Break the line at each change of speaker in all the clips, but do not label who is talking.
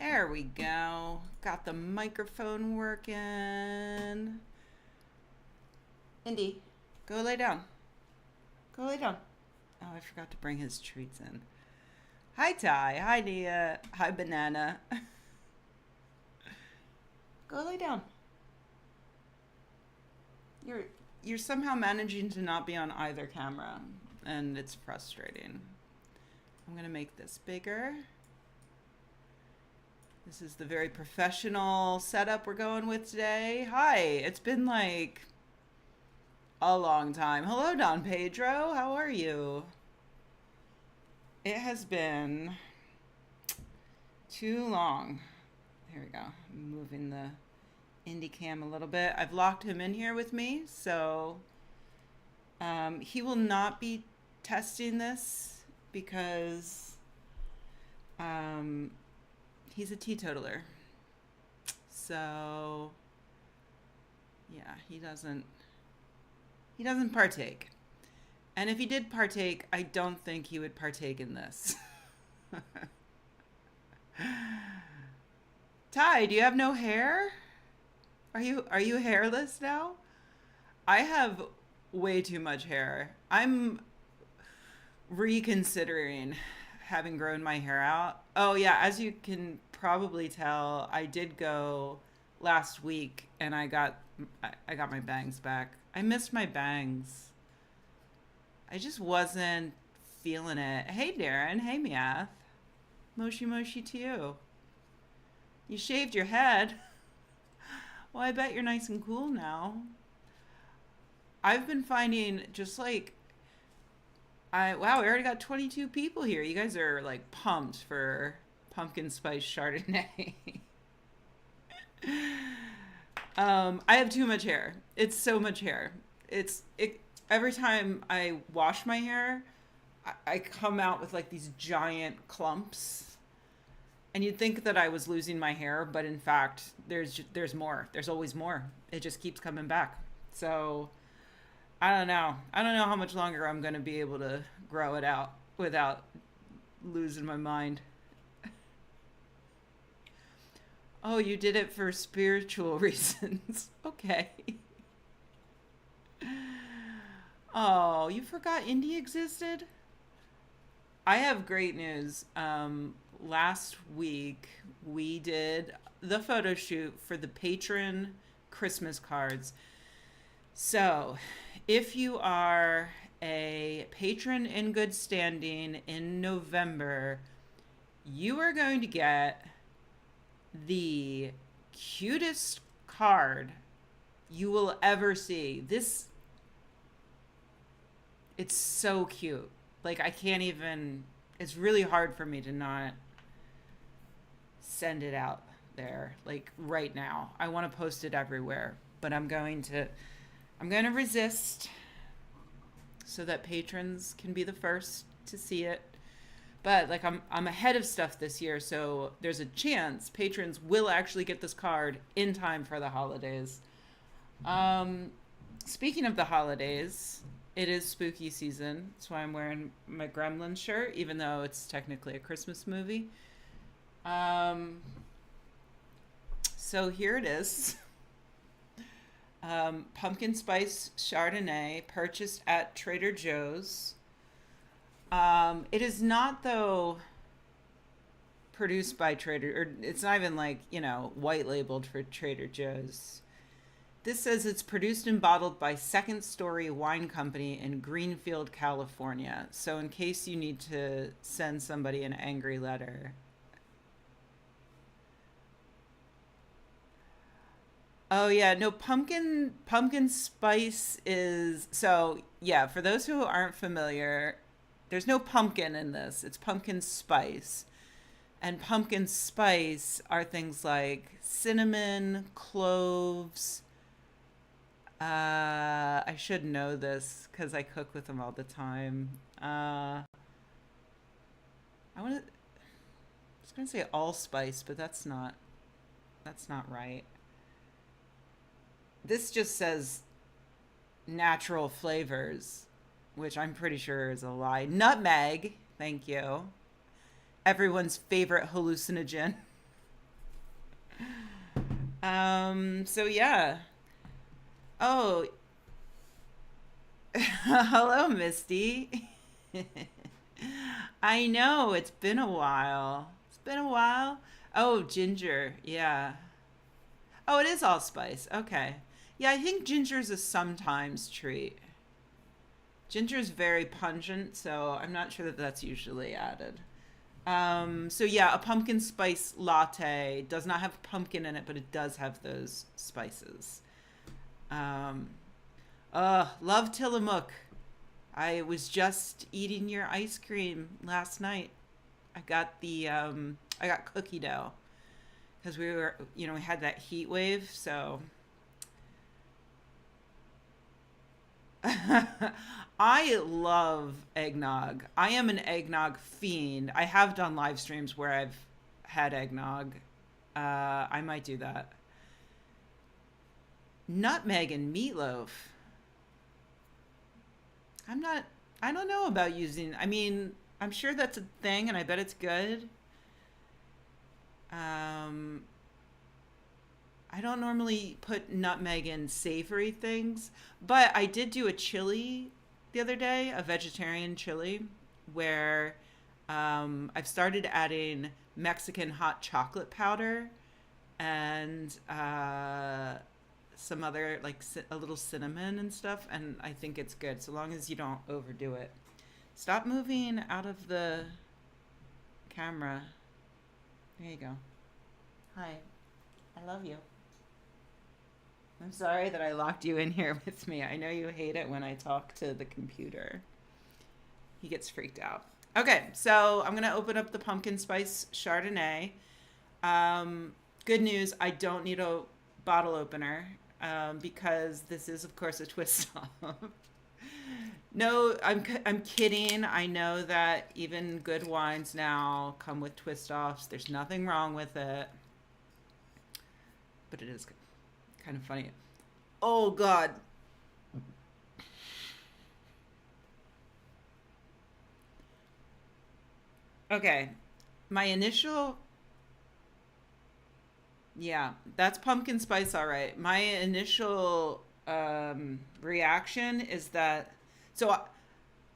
There we go. Got the microphone working. Indy, go lay down. Go lay down. Oh, I forgot to bring his treats in. Hi, Ty. Hi, Nia. Hi, Banana. Go lay down. You're you're somehow managing to not be on either camera, and it's frustrating. I'm gonna make this bigger. This is the very professional setup we're going with today. Hi, it's been like a long time. Hello, Don Pedro. How are you? It has been too long. Here we go. I'm moving the indie cam a little bit. I've locked him in here with me, so he will not be testing this because um, he's a teetotaler. So yeah, he doesn't partake. And if he did partake, I don't think he would partake in this. Ty, do you have no hair? Are you hairless now? I have way too much hair. I'm reconsidering having grown my hair out. Oh yeah, as you can probably tell, I did go last week and I got my bangs back. I missed my bangs. I just wasn't feeling it. Hey Darren, hey Meath. Moshi moshi to you. You shaved your head. Well, I bet you're nice and cool now. I've been finding just like I wow, we already got 22 people here. You guys are like pumped for pumpkin spice Chardonnay. I have too much hair. It's so much hair. It every time I wash my hair, I come out with like these giant clumps. And you'd think that I was losing my hair, but in fact, there's more. There's always more. It just keeps coming back. So I don't know. I don't know how much longer I'm going to be able to grow it out without losing my mind. Oh, you did it for spiritual reasons. Okay. Oh, you forgot Indy existed? I have great news. Last week we did the photo shoot for the patron Christmas cards. So, if you are a patron in good standing in November, you are going to get the cutest card you will ever see. It's so cute. Like, I can't even, it's really hard for me to not send it out there like right now. I want to post it everywhere, but I'm going to resist so that patrons can be the first to see it. But like I'm ahead of stuff this year, so there's a chance patrons will actually get this card in time for the holidays. Um Speaking of the holidays, it is spooky season. That's why I'm wearing my Gremlin shirt, even though it's technically a Christmas movie. Um, so here it is. Pumpkin spice Chardonnay purchased at Trader Joe's. It is not though produced by Trader, or it's not even like, white labeled for Trader Joe's. This says it's produced and bottled by Second Story Wine Company in Greenfield, California. So in case you need to send somebody an angry letter. Oh yeah, no, pumpkin spice is so yeah, for those who aren't familiar, there's no pumpkin in this. It's pumpkin spice. And pumpkin spice are things like cinnamon, cloves. I should know this because I cook with them all the time. I was gonna say allspice, but that's not right. This just says natural flavors, which I'm pretty sure is a lie. Nutmeg, thank you. Everyone's favorite hallucinogen. So yeah. Oh, hello, Misty. I know it's been a while. It's been a while. Oh, ginger. Yeah. Oh, it is allspice. Okay. Yeah, I think ginger's a sometimes treat. Ginger's very pungent, so I'm not sure that that's usually added. So yeah, a pumpkin spice latte does not have pumpkin in it, but it does have those spices. Um, love Tillamook. I was just eating your ice cream last night. I got cookie dough because we had that heat wave. So I love eggnog. I am an eggnog fiend. I have done live streams where I've had eggnog. I might do that. Nutmeg and meatloaf. I'm not. I don't know about using. I mean, I'm sure that's a thing, and I bet it's good. Um, I don't normally put nutmeg in savory things, but I did do a chili the other day, a vegetarian chili, where I've started adding Mexican hot chocolate powder and some other, like a little cinnamon and stuff, and I think it's good so long as you don't overdo it. Stop moving out of the camera. There you go. Hi, I love you. I'm sorry that I locked you in here with me. I know you hate it when I talk to the computer. He gets freaked out. Okay, so I'm gonna open up the pumpkin spice Chardonnay. Good news, I don't need a bottle opener because this is, of course, a twist off. No, I'm kidding. I know that even good wines now come with twist offs. There's nothing wrong with it, but it is kind of funny. Oh God. Okay. My initial, yeah, that's pumpkin spice, all right. My initial reaction is that, so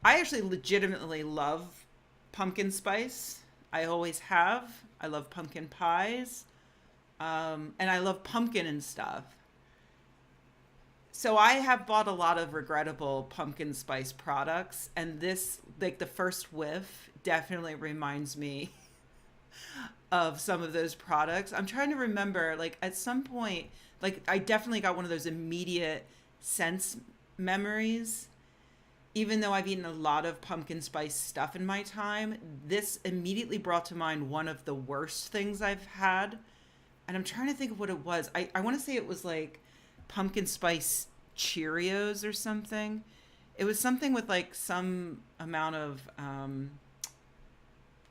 I actually legitimately love pumpkin spice. I always have. I love pumpkin pies, and I love pumpkin and stuff. So I have bought a lot of regrettable pumpkin spice products, and this, like the first whiff, definitely reminds me of some of those products. I'm trying to remember, like at some point, like I definitely got one of those immediate sense memories. Even though I've eaten a lot of pumpkin spice stuff in my time, this immediately brought to mind one of the worst things I've had. And I'm trying to think of what it was. I want to say it was like pumpkin spice Cheerios or something. It was something with like some amount of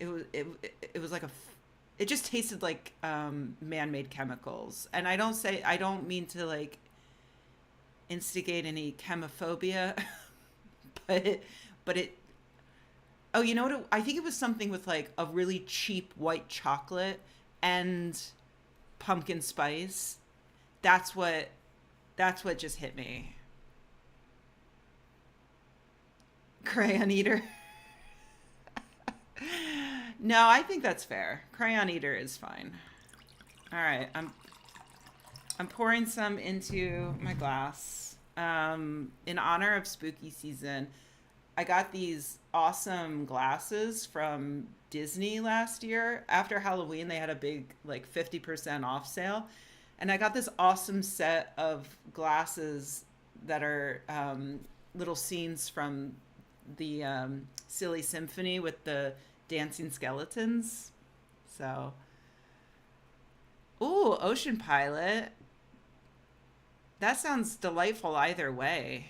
it was like it just tasted like man-made chemicals. And I don't mean to like instigate any chemophobia, but but it oh, you know what I think it was something with like a really cheap white chocolate and pumpkin spice. That's what that's what just hit me. Crayon eater. No, I think that's fair. Crayon eater is fine. All right, I'm pouring some into my glass. In honor of spooky season, I got these awesome glasses from Disney last year. After Halloween, they had a big like 50% off sale. And I got this awesome set of glasses that are little scenes from the Silly Symphony with the dancing skeletons. So, ooh, Ocean Pilot. That sounds delightful either way.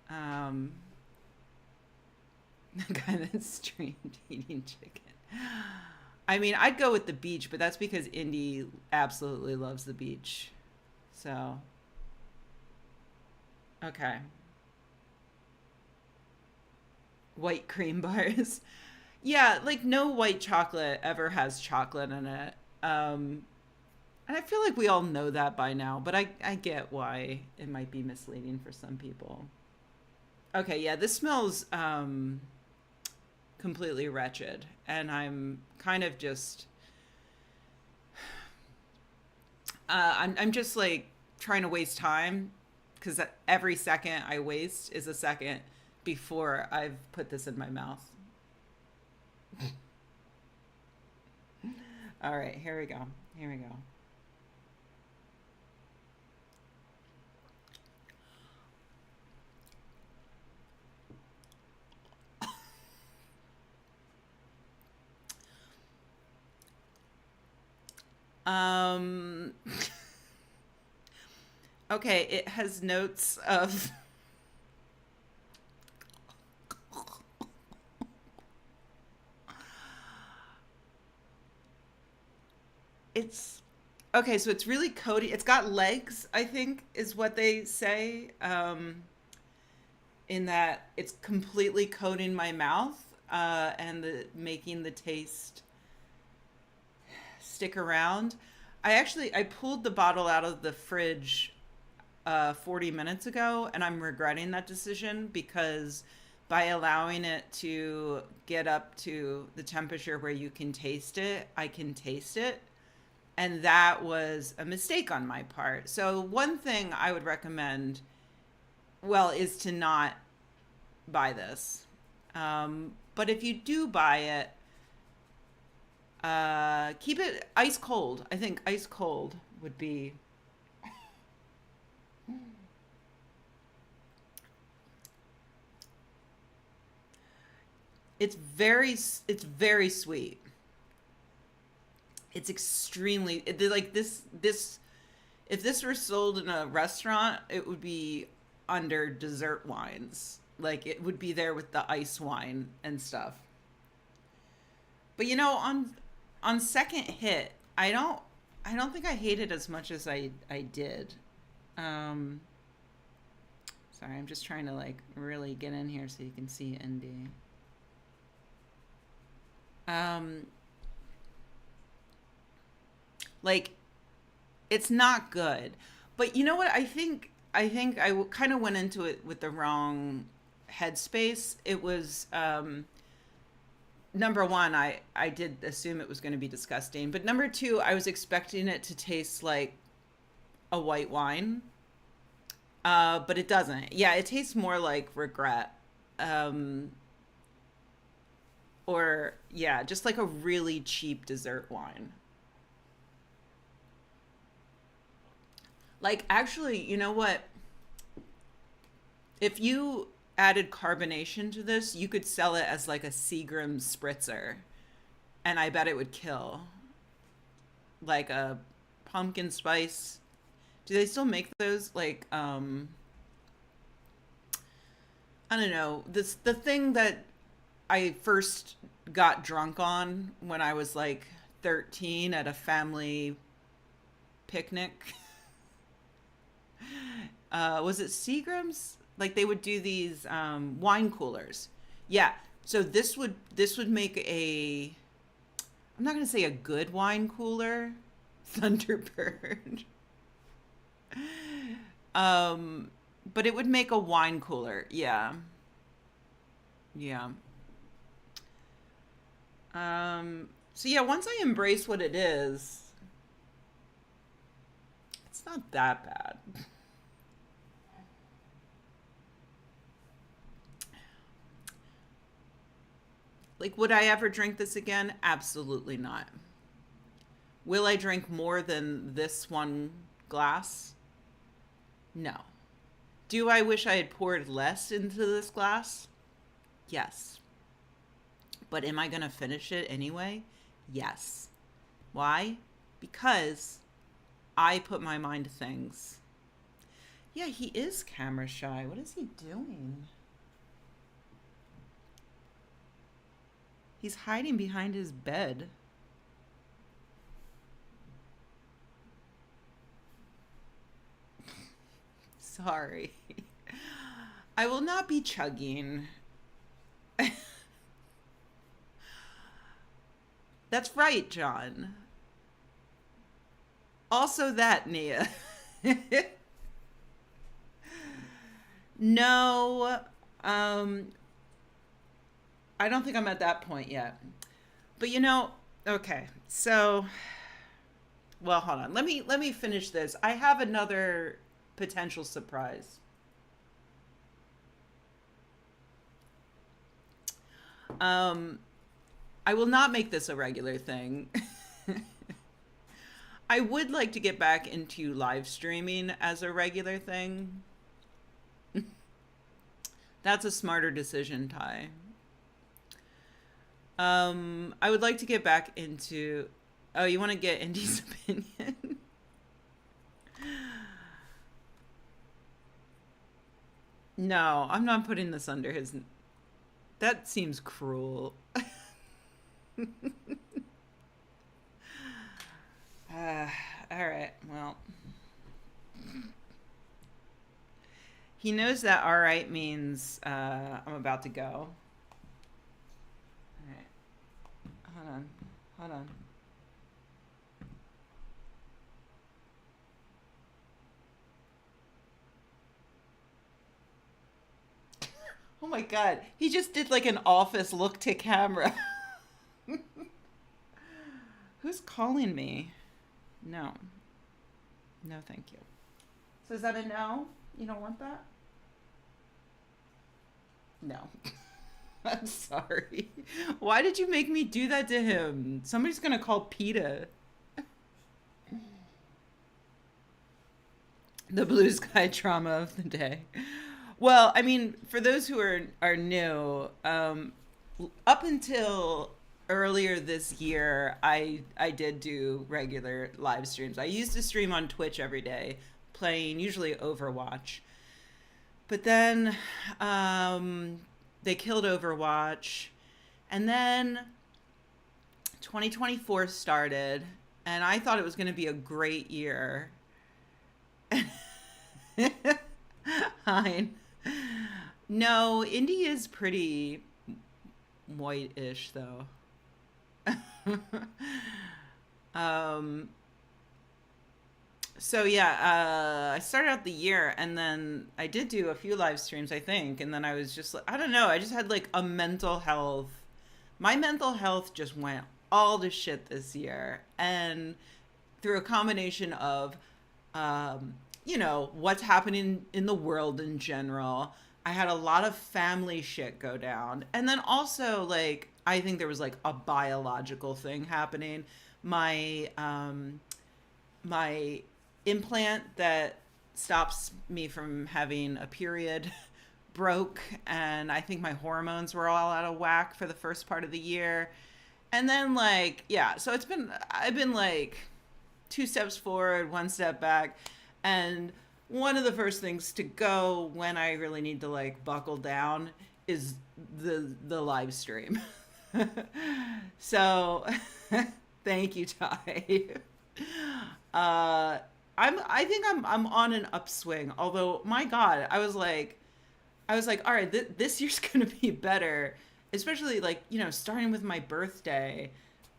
Um, kind of streamed eating chicken. I mean, I'd go with the beach, but that's because Indy absolutely loves the beach. So, okay. White cream bars. Yeah, like no white chocolate ever has chocolate in it. Um, And I feel like we all know that by now, but I get why it might be misleading for some people. Okay, yeah, this smells completely wretched, and I'm kind of just I'm just like trying to waste time because every second I waste is a second before I've put this in my mouth. All right, here we go. Here we go. Um, okay, it has notes of it's okay, so it's really coaty. It's got legs, I think, is what they say. In that it's completely coating my mouth and making the taste stick around. I pulled the bottle out of the fridge 40 minutes ago, and I'm regretting that decision because by allowing it to get up to the temperature where you can taste it, I can taste it. And that was a mistake on my part. So, one thing I would recommend, well, is to not buy this. But if you do buy it, keep it ice cold. I think ice cold would be. It's very sweet. It's extremely like this. If this were sold in a restaurant, it would be under dessert wines. Like it would be there with the ice wine and stuff. But on second hit, I don't think I hate it as much as I did. Um, Sorry, I'm just trying to like really get in here so you can see ND. Um, like it's not good. But you know what? I think I kind of went into it with the wrong headspace. It was number one, I did assume it was going to be disgusting, but number two, I was expecting it to taste like a white wine, but it doesn't. Yeah, it tastes more like regret, um, or yeah, just like a really cheap dessert wine. Like actually, you know what? If you added carbonation to this, you could sell it as like a Seagram spritzer, and I bet it would kill. Like a pumpkin spice. Do they still make those? Like, I don't know. The thing that I first got drunk on when I was like 13 at a family picnic. Was it Seagram's? Like they would do these wine coolers. Yeah. So this would make a, I'm not gonna say a good wine cooler, Thunderbird. Um, but it would make a wine cooler. Yeah. Yeah. So yeah, once I embrace what it is, it's not that bad. Like, would I ever drink this again? Absolutely not. Will I drink more than this one glass? No. Do I wish I had poured less into this glass? Yes. But am I going to finish it anyway? Yes. Why? Because I put my mind to things. Yeah, he is camera shy. What is he doing? He's hiding behind his bed. Sorry. I will not be chugging. That's right, John. Also that, Nia. No, um, I don't think I'm at that point yet. But okay. So, well, hold on. Let me finish this. I have another potential surprise. Um, I will not make this a regular thing. I would like to get back into live streaming as a regular thing. That's a smarter decision, Ty. I would like to get back into. Oh, you want to get Indy's opinion? No, I'm not putting this under his. That seems cruel. Uh, all right. Well, he knows that all right means I'm about to go. All right. Hold on. Hold on. Oh my God. He just did like an office look to camera. Who's calling me? No. No, thank you. So is that a no? You don't want that? No. I'm sorry. Why did you make me do that to him? Somebody's gonna call PETA. The blue sky trauma of the day. Well, I mean, for those who are new, up until earlier this year, I did do regular live streams. I used to stream on Twitch every day, playing usually Overwatch. But then they killed Overwatch, and then 2024 started, and I thought it was going to be a great year. Fine. No, Indy is pretty white-ish though. um. So yeah, I started out the year, and then I did do a few live streams, I think, and then I was just like, I don't know, I just had like a mental health. My mental health just went all to shit this year, and through a combination of what's happening in the world in general. I had a lot of family shit go down. And then also, like, I think there was like a biological thing happening. My implant that stops me from having a period broke, and I think my hormones were all out of whack for the first part of the year. And then like, yeah, so I've been like two steps forward, one step back. And one of the first things to go when I really need to like buckle down is the live stream. So thank you, Ty. I think I'm on an upswing. Although my God, I was like, all right, this year's gonna be better. Especially like, starting with my birthday.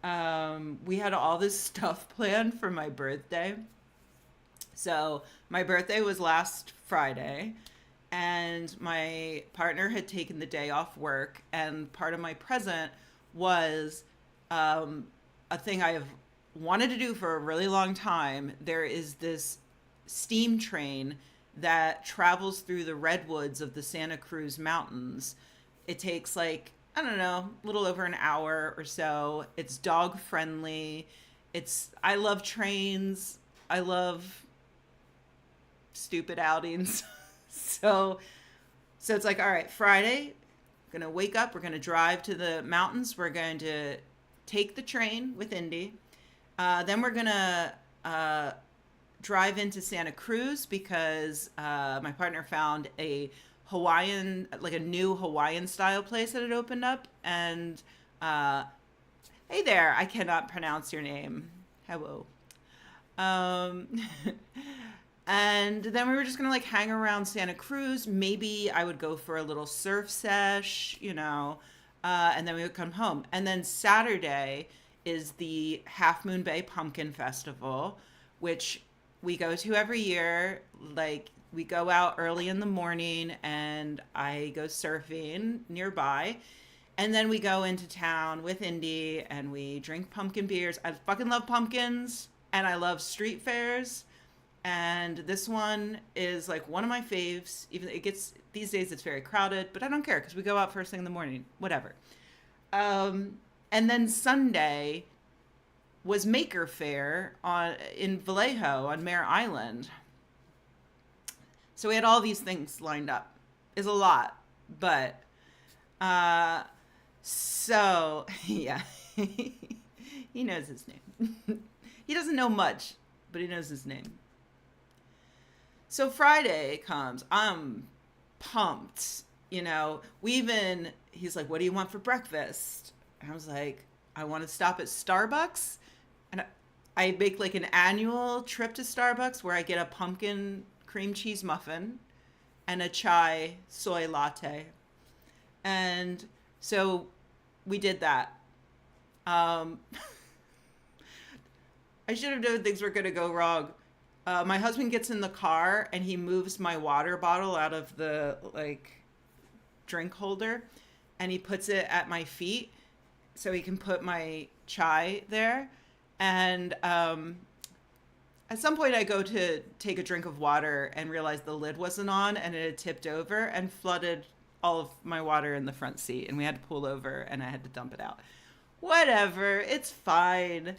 We had all this stuff planned for my birthday. So my birthday was last Friday, and my partner had taken the day off work, and part of my present was a thing I have wanted to do for a really long time. There is this steam train that travels through the redwoods of the Santa Cruz Mountains. It takes like, I don't know, a little over an hour or so. It's dog friendly. I love trains. I love stupid outings. so it's like, all right, Friday, we're gonna wake up, we're gonna drive to the mountains, we're going to take the train with Indy, then we're gonna drive into Santa Cruz because my partner found a Hawaiian, like a new Hawaiian style place that had opened up. And hey there, I cannot pronounce your name. Hello. um And then we were just gonna like hang around Santa Cruz. Maybe I would go for a little surf sesh, and then we would come home. And then Saturday is the Half Moon Bay Pumpkin Festival, which we go to every year. Like, we go out early in the morning and I go surfing nearby. And then we go into town with Indy and we drink pumpkin beers. I fucking love pumpkins and I love street fairs. And this one is like one of my faves. Even it gets these days it's very crowded, but I don't care because we go out first thing in the morning, whatever. And then Sunday was Maker Fair on in Vallejo on Mare Island. So we had all these things lined up. It's a lot, but uh, so yeah, he knows his name. He doesn't know much, but he knows his name. So Friday comes. I'm pumped. He's like, what do you want for breakfast? And I was like, I want to stop at Starbucks. And I make like an annual trip to Starbucks where I get a pumpkin cream cheese muffin and a chai soy latte. And so we did that. Um, I should have known things were going to go wrong. My husband gets in the car and he moves my water bottle out of the like drink holder and he puts it at my feet so he can put my chai there. And at some point I go to take a drink of water and realize the lid wasn't on and it had tipped over and flooded all of my water in the front seat. And we had to pull over and I had to dump it out. Whatever, it's fine.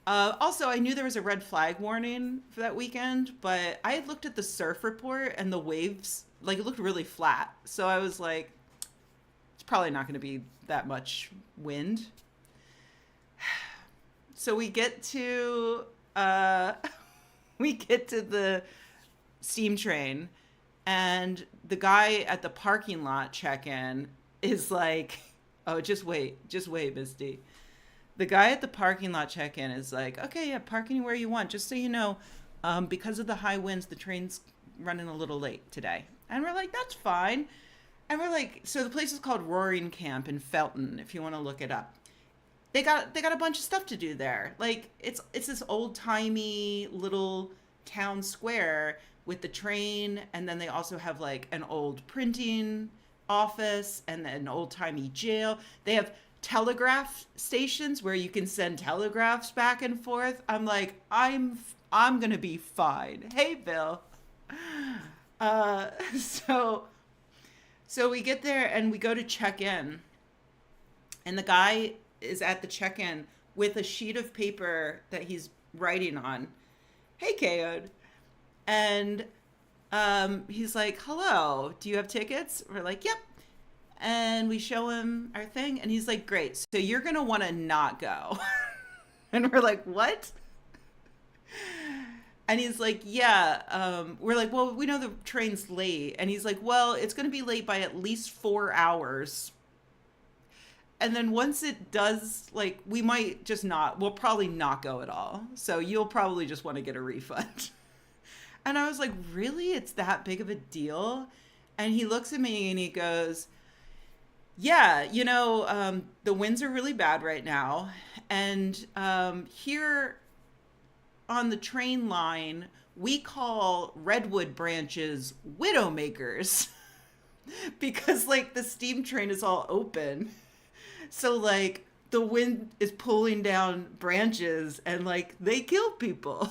Also, I knew there was a red flag warning for that weekend, but I had looked at the surf report and the waves, like it looked really flat. So I was like, it's probably not going to be that much wind. So we get to the steam train and the guy at the parking lot check-in is like, oh, just wait, Misty. The guy at the parking lot check-in is like, okay, yeah, park anywhere you want. Just so you know, because of the high winds, the train's running a little late today. And we're like, that's fine. And we're like, so the place is called Roaring Camp in Felton, if you want to look it up. They got a bunch of stuff to do there. Like, it's this old-timey little town square with the train, and then they also have like an old printing office and then an old-timey jail. They have telegraph stations where you can send telegraphs back and forth. I'm like, I'm gonna be fine. Hey, Bill. Uh, so so we get there and we go to check in, and the guy is at the check in with a sheet of paper that he's writing on. Hey, Kayode. And he's like, hello, do you have tickets? We're like, yep. And we show him our thing and he's like, great, so you're gonna want to not go. And we're like, what? And he's like, yeah. We're like, well, we know the train's late. And he's like, well, it's gonna be late by at least 4 hours. And then once it does, like, we'll probably not go at all, so you'll probably just want to get a refund. And I was like, really, it's that big of a deal? And he looks at me and he goes, yeah, the winds are really bad right now. And here on the train line, we call redwood branches widowmakers because, like, the steam train is all open. So, like, the wind is pulling down branches and, like, they kill people.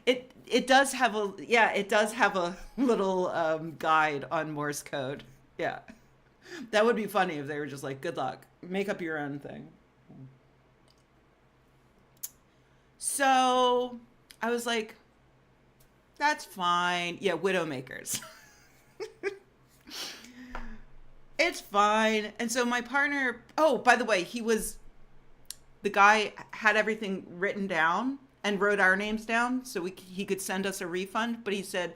It does have a little guide on Morse code. Yeah. That would be funny if they were just like, good luck, make up your own thing. So I was like, that's fine. Yeah, widowmakers. It's fine. And so my partner, oh, by the way, the guy had everything written down and wrote our names down so he could send us a refund. But he said,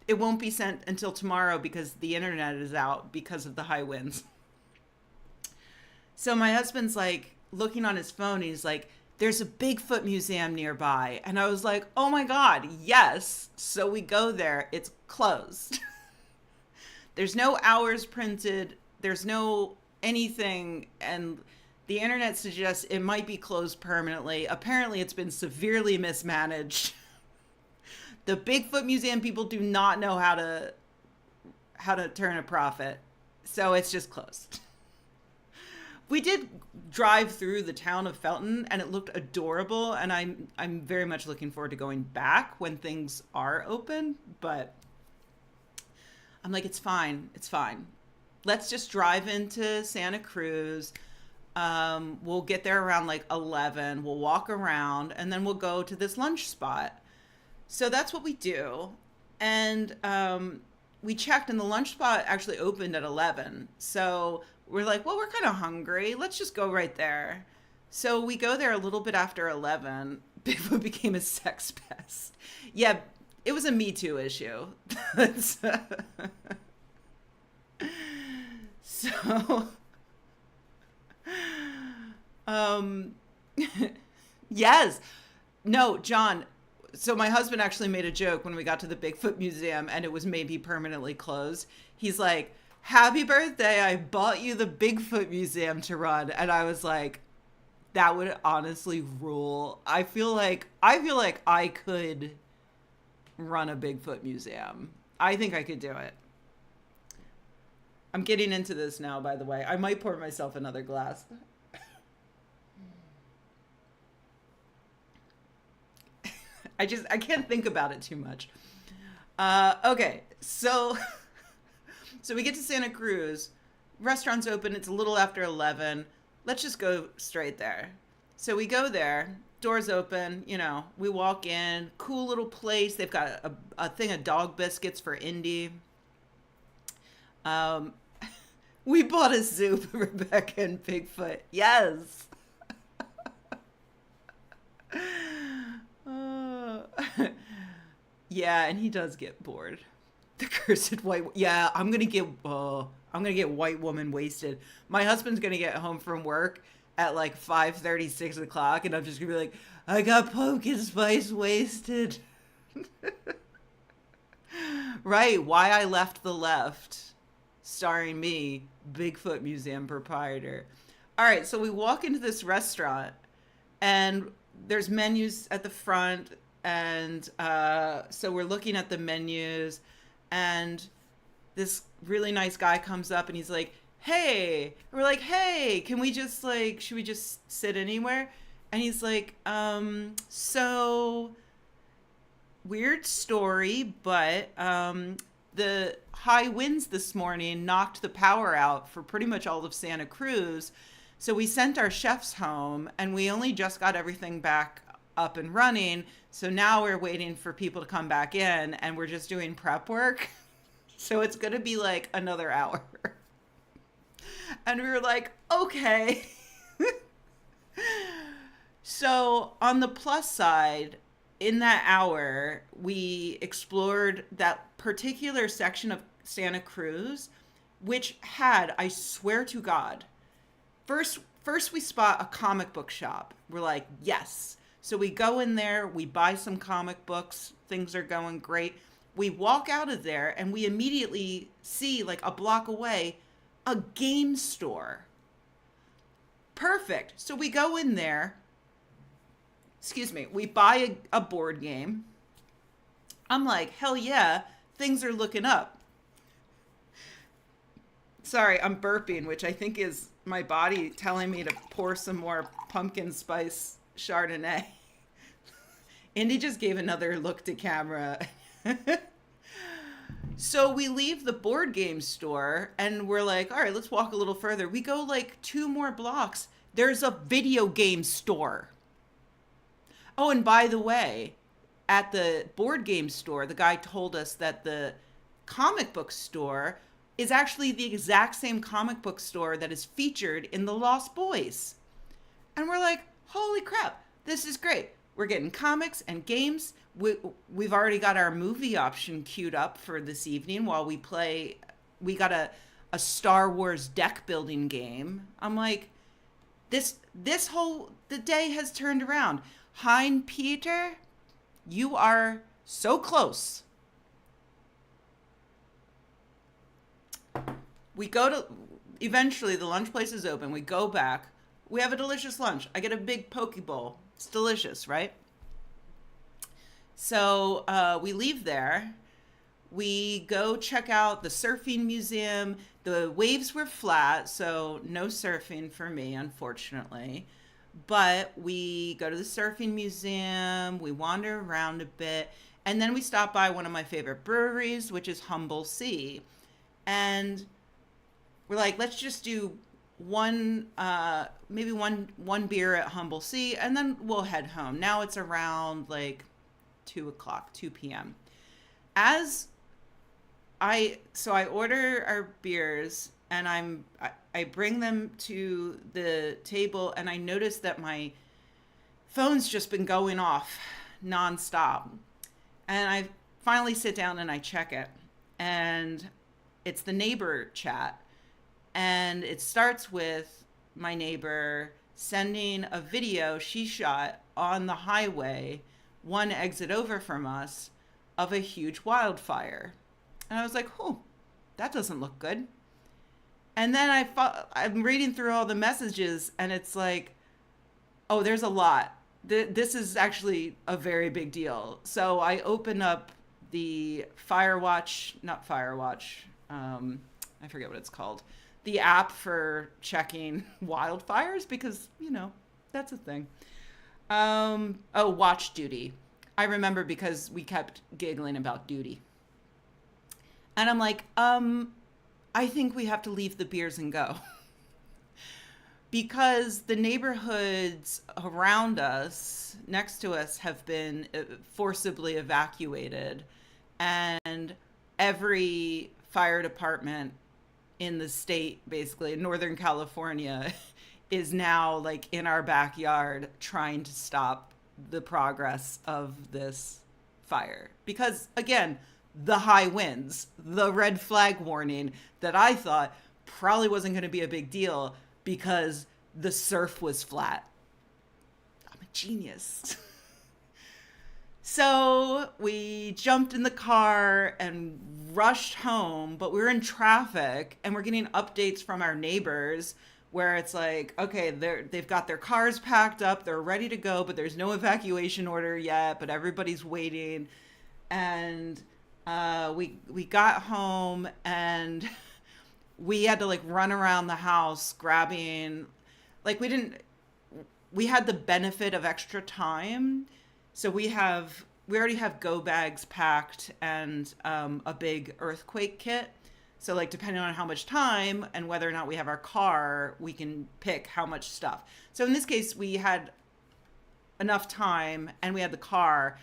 it won't be sent until tomorrow because the internet is out because of the high winds. So my husband's like looking on his phone and he's like, there's a Bigfoot museum nearby. And I was like, oh my God, yes. So we go there. It's closed. There's no hours printed. There's no anything. And The internet suggests it might be closed permanently. Apparently, it's been severely mismanaged. The Bigfoot Museum people do not know how to turn a profit, so it's just closed. We did drive through the town of Felton, and it looked adorable. And I'm very much looking forward to going back when things are open. But I'm like, it's fine, it's fine. Let's just drive into Santa Cruz. We'll get there around like 11. We'll walk around, and then we'll go to this lunch spot. So that's what we do. And we checked, and the lunch spot actually opened at 11. So we're like, well, we're kind of hungry. Let's just go right there. So we go there a little bit after 11. Bigfoot became a sex pest. Yeah, it was a Me Too issue. So, um, yes. No, John. So my husband actually made a joke when we got to the Bigfoot Museum and it was maybe permanently closed. He's like, happy birthday, I bought you the Bigfoot Museum to run. And I was like, that would honestly rule. I feel like I could run a Bigfoot museum. I think I could do it. I'm getting into this now, by the way. I might pour myself another glass. I can't think about it too much. Okay, so we get to Santa Cruz. Restaurant's open. It's a little after 11. Let's just go straight there. So we go there. Doors open. We walk in. Cool little place. They've got a thing of dog biscuits for Indy. Um, we bought a zoo for Rebecca and Bigfoot. Yes. Uh, yeah, and he does get bored. The cursed white. Yeah, I'm gonna get white woman wasted. My husband's gonna get home from work at like 5:30, 6 o'clock, and I'm just gonna be like, I got pumpkin spice wasted. Right, Why I Left the Left, starring me, Bigfoot Museum proprietor. All right, so we walk into this restaurant, and there's menus at the front, and so we're looking at the menus, and this really nice guy comes up, and he's like, hey. And we're like, hey, can we just like, should we just sit anywhere? And he's like, so weird story, but the high winds this morning knocked the power out for pretty much all of Santa Cruz. So we sent our chefs home, and we only just got everything back up and running. So now we're waiting for people to come back in, and we're just doing prep work. So it's going to be like another hour. And we were like, okay. So on the plus side, in that hour, we explored that particular section of Santa Cruz, which had, I swear to God, first we spot a comic book shop. We're like, yes. So we go in there, we buy some comic books, things are going great. We walk out of there and we immediately see, like a block away, a game store. Perfect. So we go in there, we buy a board game. I'm like, hell yeah, things are looking up. Sorry, I'm burping, which I think is my body telling me to pour some more pumpkin spice Chardonnay. Indy just gave another look to camera. So we leave the board game store and we're like, all right, let's walk a little further. We go like 2 more blocks. There's a video game store. Oh, and by the way, at the board game store, the guy told us that the comic book store is actually the exact same comic book store that is featured in The Lost Boys. And we're like, holy crap, this is great. We're getting comics and games. We've already got our movie option queued up for this evening while we play. We got a Star Wars deck building game. I'm like, the day has turned around. Hein Peter, you are so close. Eventually the lunch place is open. We go back. We have a delicious lunch. I get a big poke bowl. It's delicious, right? So we leave there. We go check out the surfing museum. The waves were flat, so no surfing for me, unfortunately. But we go to the surfing museum, we wander around a bit, and then we stop by one of my favorite breweries, which is Humble Sea. And we're like, let's just do maybe one beer at Humble Sea, and then we'll head home. Now it's around like 2 o'clock, 2 p.m. As I order our beers, and I bring them to the table, and I notice that my phone's just been going off nonstop. And I finally sit down and I check it, and it's the neighbor chat. And it starts with my neighbor sending a video she shot on the highway, one exit over from us, of a huge wildfire. And I was like, oh, that doesn't look good. And then I'm reading through all the messages, and it's like, oh, there's a lot. This is actually a very big deal. So I open up the not Firewatch, I forget what it's called, the app for checking wildfires, because, that's a thing. Watch Duty. I remember because we kept giggling about duty. And I'm like, I think we have to leave the beers and go. Because the neighborhoods around us, next to us, have been forcibly evacuated. And every fire department in the state, basically in Northern California, is now like in our backyard trying to stop the progress of this fire. Because again, the high winds, the red flag warning that I thought probably wasn't going to be a big deal because the surf was flat. I'm a genius. So we jumped in the car and rushed home, but we were in traffic, and we're getting updates from our neighbors where it's like, okay, they've got their cars packed up, they're ready to go, but there's no evacuation order yet, but everybody's waiting. And we got home, and we had to like run around the house grabbing, like we had the benefit of extra time. So we already have go bags packed and a big earthquake kit. So like depending on how much time and whether or not we have our car, we can pick how much stuff. So in this case, we had enough time and we had the car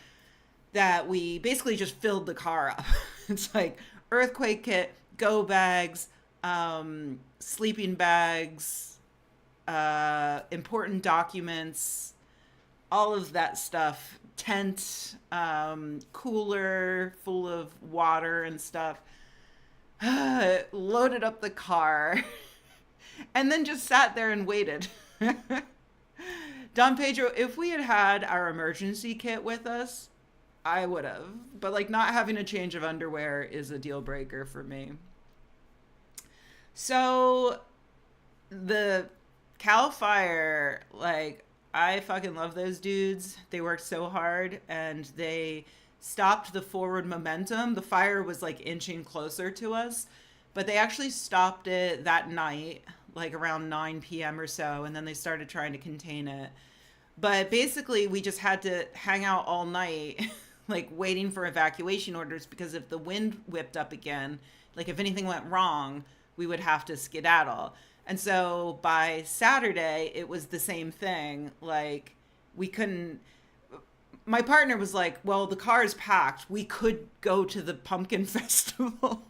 that we basically just filled the car up. It's like earthquake kit, go bags, sleeping bags, important documents, all of that stuff, tent, cooler full of water and stuff. Loaded up the car and then just sat there and waited. Don Pedro, if we had had our emergency kit with us, I would have. But like not having a change of underwear is a deal breaker for me. So the Cal Fire, like, I fucking love those dudes. They worked so hard and they stopped the forward momentum. The fire was like inching closer to us, but they actually stopped it that night, like around 9 p.m. or so, and then they started trying to contain it. But basically, we just had to hang out all night, like waiting for evacuation orders, because if the wind whipped up again, like if anything went wrong, we would have to skedaddle. And so by Saturday, it was the same thing. Like we couldn't, my partner was like, well, the car is packed. We could go to the pumpkin festival.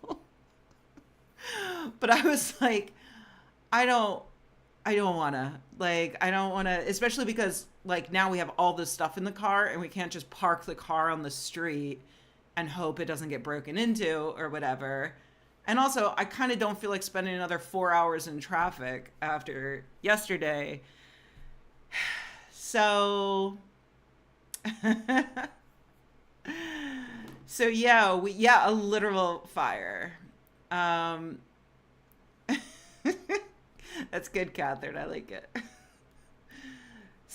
But I was like, I don't want to, especially because like now we have all this stuff in the car and we can't just park the car on the street and hope it doesn't get broken into or whatever. And also, I kind of don't feel like spending another 4 hours in traffic after yesterday. So, a literal fire. That's good, Catherine. I like it.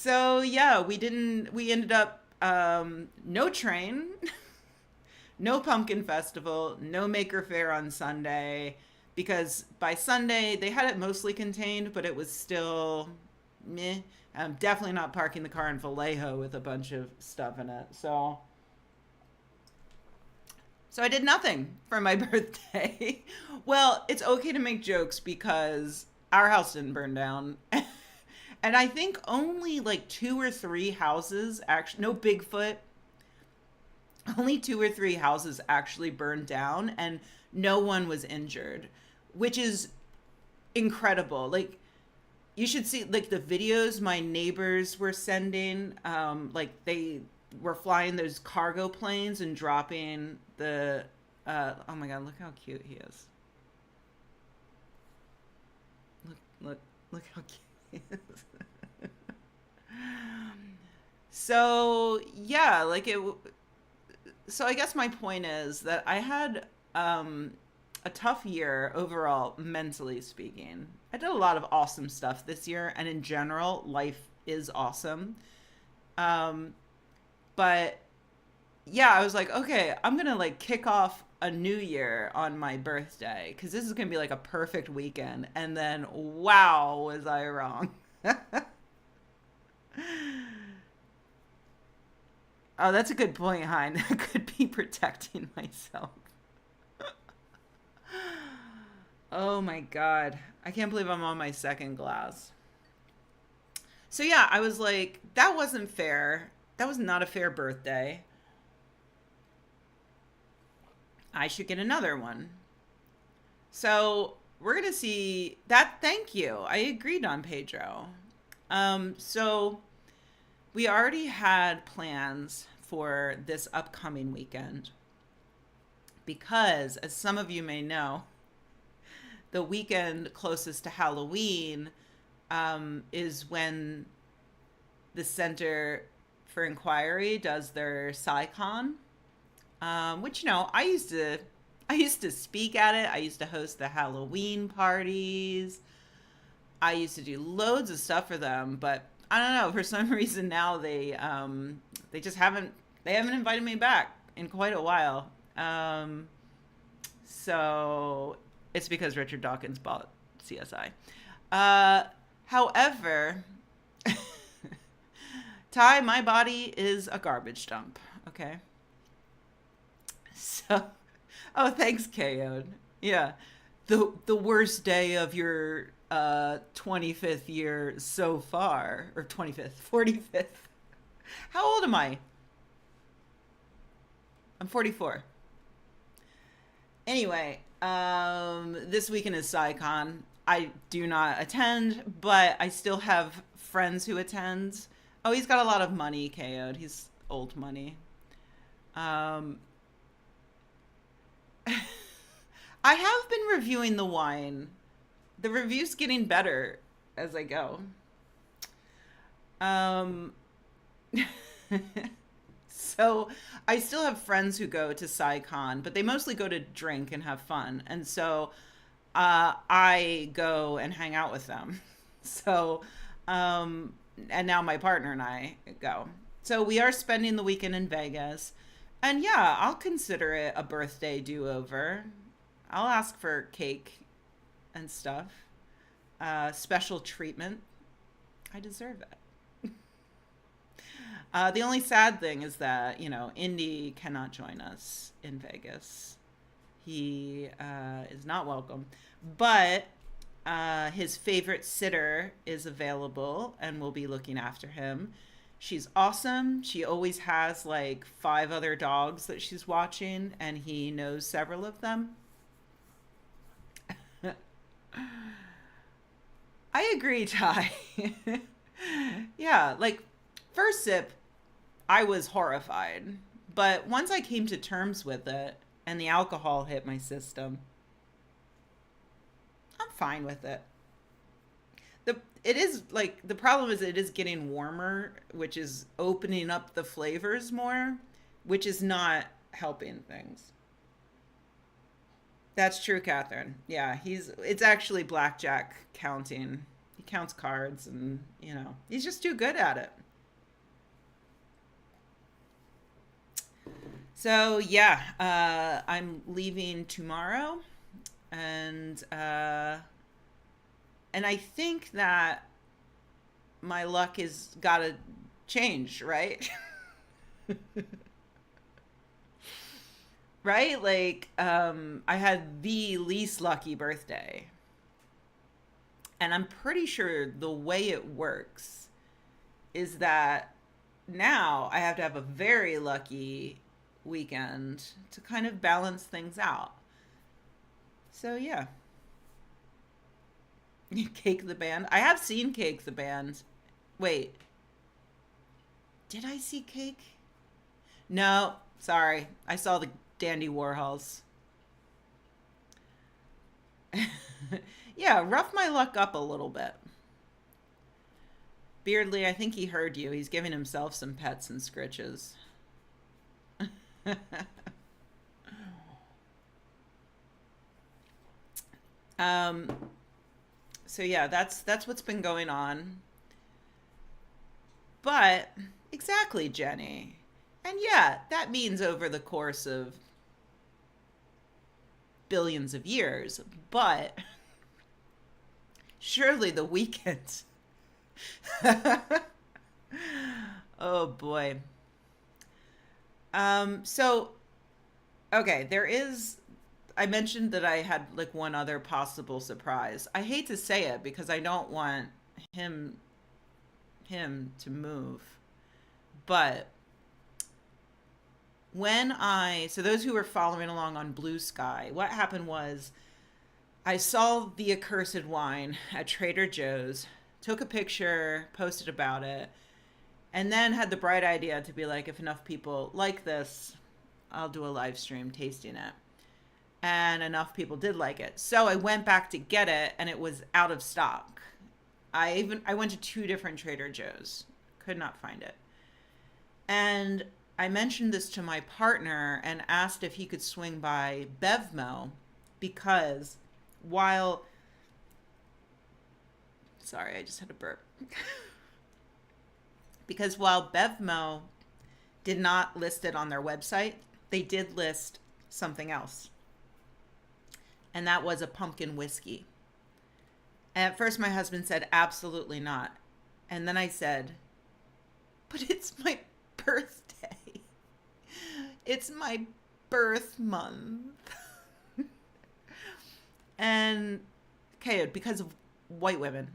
So yeah, we ended up no train, no pumpkin festival, no maker fair on Sunday, because by Sunday they had it mostly contained, but it was still meh. I'm definitely not parking the car in Vallejo with a bunch of stuff in it. So I did nothing for my birthday. Well, it's okay to make jokes because our house didn't burn down. And I think only like two or three houses actually, no Bigfoot, only two or three houses actually burned down and no one was injured, which is incredible. Like, you should see like the videos my neighbors were sending. Like they were flying those cargo planes and dropping the. Oh my God! Look how cute he is. Look! Look how cute he is. So yeah, like it. So I guess my point is that I had a tough year overall, mentally speaking. I did a lot of awesome stuff this year, and in general, life is awesome. Um, but yeah, I was like, okay, I'm gonna like kick off a new year on my birthday because this is gonna be like a perfect weekend. And then, wow, was I wrong? Oh, that's a good point, Hein. I could be protecting myself. Oh my God. I can't believe I'm on my second glass. So yeah, I was like, that wasn't fair. That was not a fair birthday. I should get another one. So we're gonna see that. Thank you. I agreed on Pedro. So we already had plans for this upcoming weekend because, as some of you may know, the weekend closest to Halloween is when the Center for Inquiry does their SciCon, which I used to speak at it. I used to host the Halloween parties. I used to do loads of stuff for them, but I don't know. For some reason now they just haven't invited me back in quite a while. So it's because Richard Dawkins bought CSI. However, Ty, my body is a garbage dump. Okay. So, oh, thanks, KO. Yeah, the worst day of your 25th year so far, or 25th, 45th. How old am I? I'm 44. Anyway, this weekend is SciCon. I do not attend, but I still have friends who attend. Oh, he's got a lot of money, KO'd. He's old money. Um, I have been reviewing the wine. The review's getting better as I go. Um, so I still have friends who go to SciCon, but they mostly go to drink and have fun. And so I go and hang out with them. So, and now my partner and I go. So we are spending the weekend in Vegas. And yeah, I'll consider it a birthday do-over. I'll ask for cake and stuff. Special treatment. I deserve it. The only sad thing is that, Indy cannot join us in Vegas. He is not welcome. But his favorite sitter is available and will be looking after him. She's awesome. She always has like 5 other dogs that she's watching, and he knows several of them. I agree, Ty. Yeah, like first sip, I was horrified. But once I came to terms with it and the alcohol hit my system, I'm fine with it. It is like the problem is it is getting warmer, which is opening up the flavors more, which is not helping things. That's true, Catherine. Yeah, it's actually blackjack counting. He counts cards and, he's just too good at it. So, yeah, I'm leaving tomorrow. And, and I think that my luck is got to change, right? Right? Like, I had the least lucky birthday. And I'm pretty sure the way it works is that now I have to have a very lucky weekend to kind of balance things out. So, yeah. Cake the Band. I have seen Cake the Band. Wait, did I see Cake? No, sorry. I saw the Dandy Warhols. Yeah, rough my luck up a little bit. Beardley, I think he heard you. He's giving himself some pets and scritches. um, so yeah, that's what's been going on. But exactly, Jenny. And yeah, that means over the course of billions of years, but surely the weekend. Oh boy. So okay, I mentioned that I had like one other possible surprise. I hate to say it because I don't want him to move. But so those who were following along on Blue Sky, what happened was I saw the accursed wine at Trader Joe's, took a picture, posted about it, and then had the bright idea to be like, if enough people like this, I'll do a live stream tasting it. And enough people did like it. So I went back to get it and it was out of stock. I went to 2 different Trader Joe's. Could not find it. And I mentioned this to my partner and asked if he could swing by Bevmo because while... Sorry, I just had a burp. Because while Bevmo did not list it on their website, they did list something else. And that was a pumpkin whiskey. And at first my husband said, absolutely not. And then I said, but it's my birthday. It's my birth month. And, okay, because of white women.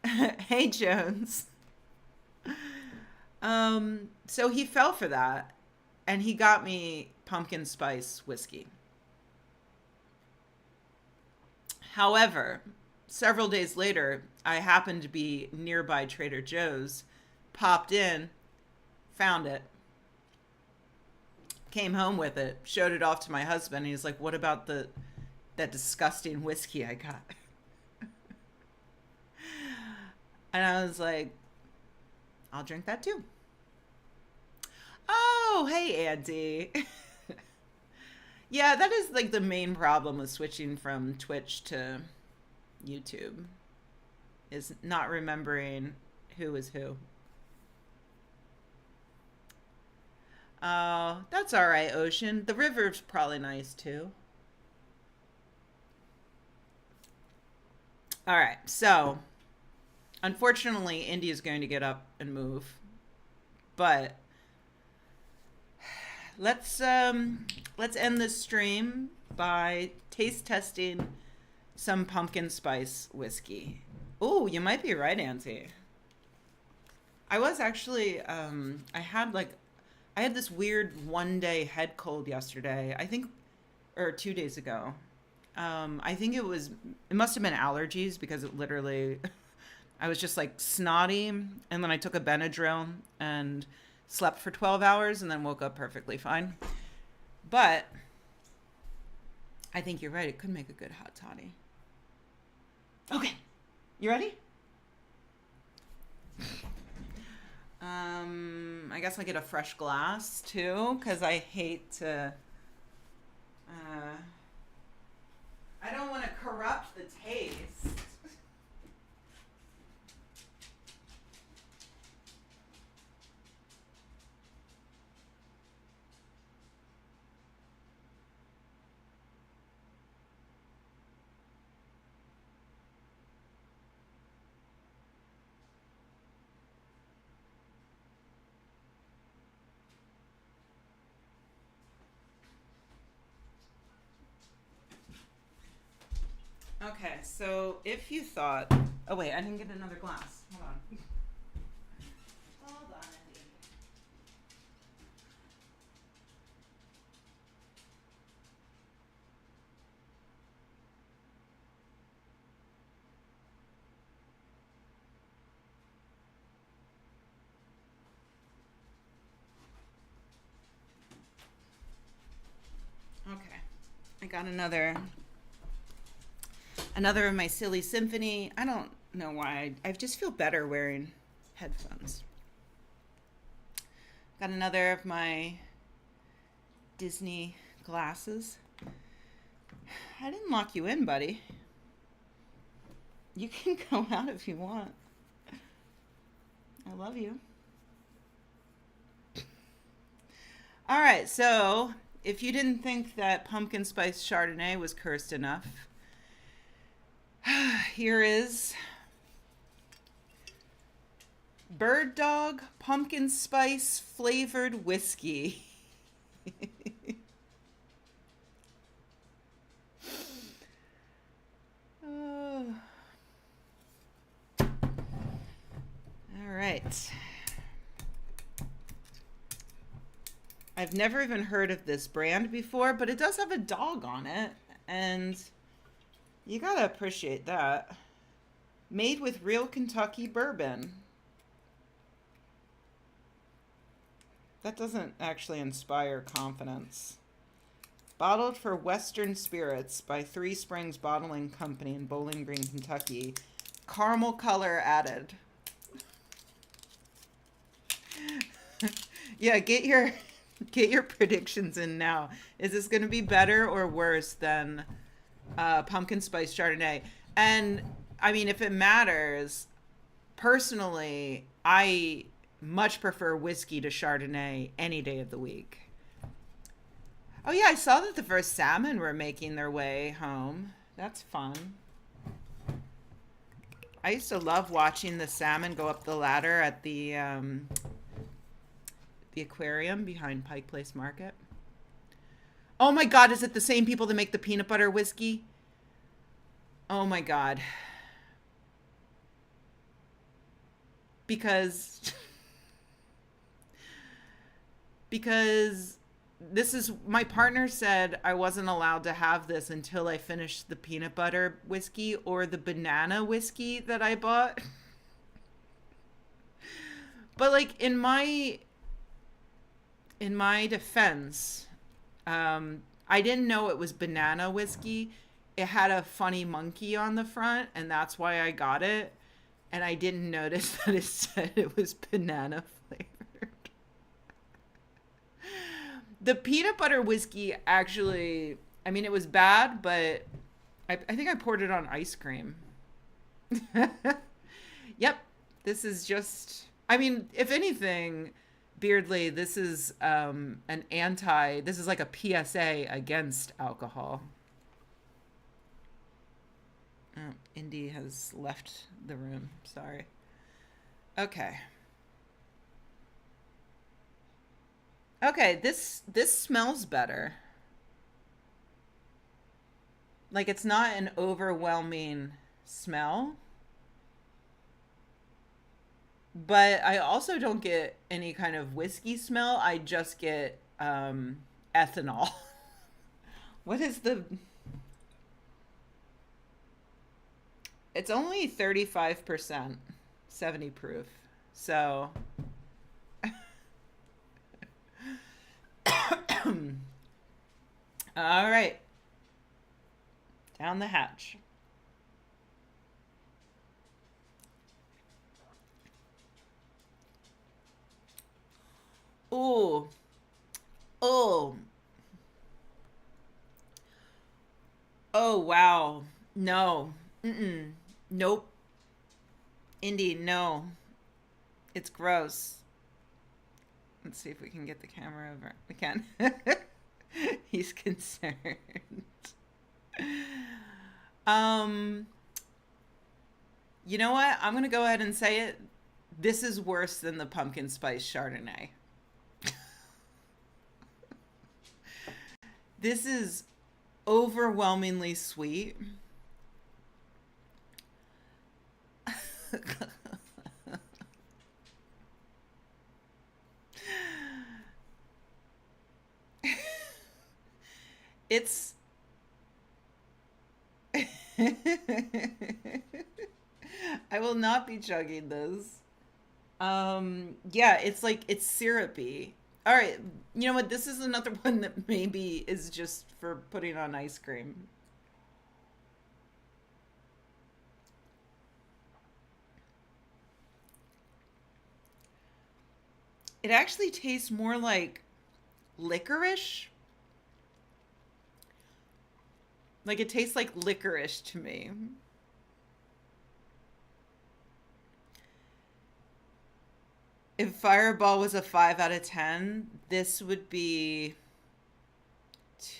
Hey, Jones. So he fell for that. And he got me pumpkin spice whiskey. However, several days later, I happened to be nearby Trader Joe's, popped in, found it, came home with it, showed it off to my husband. He's like, what about that disgusting whiskey I got? And I was like, I'll drink that too. Oh, hey, Andy. Yeah, that is like the main problem with switching from Twitch to YouTube, is not remembering who is who. Oh, that's all right, Ocean. The river's probably nice too. All right, so unfortunately, Indy's going to get up and move, but let's end this stream by taste testing some pumpkin spice whiskey. Oh, you might be right, Auntie. I was actually I had this weird 1-day head cold yesterday. I think, or 2 days ago. I think it must have been allergies because it literally, I was just like snotty, and then I took a Benadryl and slept for 12 hours and then woke up perfectly fine. But I think you're right. It could make a good hot toddy. Okay. You ready? I guess I get a fresh glass too, because I hate to, I don't want to corrupt the taste. so if you thought, oh wait, I didn't get another glass. Hold on. Hold on, Andy. Okay, I got another of my silly symphony. I don't know why. I just feel better wearing headphones. Got another of my Disney glasses. I didn't lock you in, buddy. You can go out if you want. I love you. All right, so if you didn't think that pumpkin spice Chardonnay was cursed enough, here is Bird Dog pumpkin spice flavored whiskey. Oh. All right. I've never even heard of this brand before, but it does have a dog on it, and you gotta appreciate that. Made with real Kentucky bourbon. That doesn't actually inspire confidence. Bottled for Western Spirits by Three Springs Bottling Company in Bowling Green, Kentucky. Caramel color added. Yeah, get your predictions in now. Is this going to be better or worse than pumpkin spice Chardonnay? And I mean, if it matters, personally, I much prefer whiskey to Chardonnay any day of the week. Oh yeah, I saw that the first salmon were making their way home. That's fun. I used to love watching the salmon go up the ladder at the aquarium behind Pike Place Market. Oh my God, is it the same people that make the peanut butter whiskey? Oh my God. Because this is, my partner said I wasn't allowed to have this until I finished the peanut butter whiskey or the banana whiskey that I bought. But like in my defense, I didn't know it was banana whiskey. It had a funny monkey on the front, and that's why I got it. And I didn't notice that it said it was banana flavored. The peanut butter whiskey actually, I mean, it was bad, but I think I poured it on ice cream. Yep, this is just, I mean, if anything, Beardley, this is this is like a PSA against alcohol. Oh, Indy has left the room. Sorry. Okay. Okay, this smells better. Like it's not an overwhelming smell. But I also don't get any kind of whiskey smell. I just get ethanol. What is the... It's only 35%, 70 proof. So... All right. Down the hatch. Ooh. Oh. Oh, wow. No. Mm-mm. Nope. Indy, no. It's gross. Let's see if we can get the camera over. We can. He's concerned. You know what? I'm going to go ahead and say it. This is worse than the pumpkin spice Chardonnay. This is overwhelmingly sweet. It's I will not be chugging this. Yeah, it's like it's syrupy. All right, you know what? This is another one that maybe is just for putting on ice cream. It actually tastes more like licorice. Like it tastes like licorice to me. If Fireball was a 5 out of 10, this would be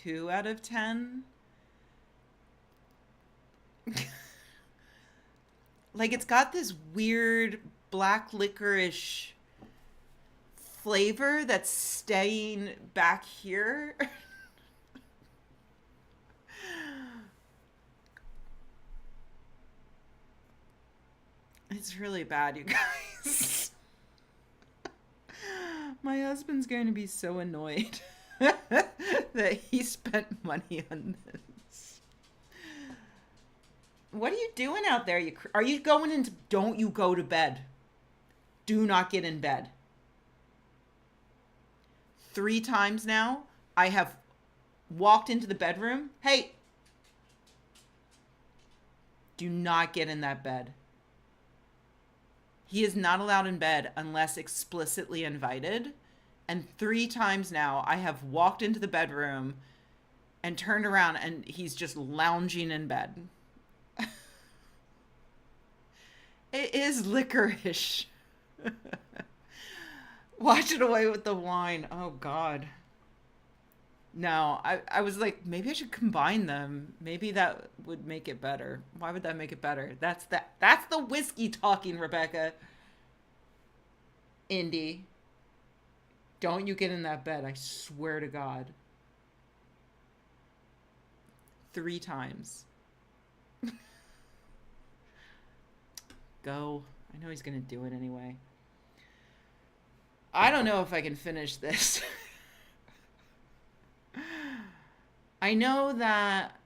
2 out of 10. Like it's got this weird black licorice flavor that's staying back here. It's really bad, you guys. My husband's going to be so annoyed that he spent money on this. What are you doing out there? Are you going into? Don't you go to bed? Do not get in bed. 3 times now, I have walked into the bedroom. Hey, do not get in that bed. He is not allowed in bed unless explicitly invited. And 3 times now, I have walked into the bedroom and turned around and he's just lounging in bed. It is licorice. Watch it away with the wine. Oh, God. No, I was like, maybe I should combine them. Maybe that would make it better. Why would that make it better? That's the whiskey talking, Rebecca. Indy, don't you get in that bed. I swear to God. 3 times. Go. I know he's going to do it anyway. I don't know if I can finish this. I know that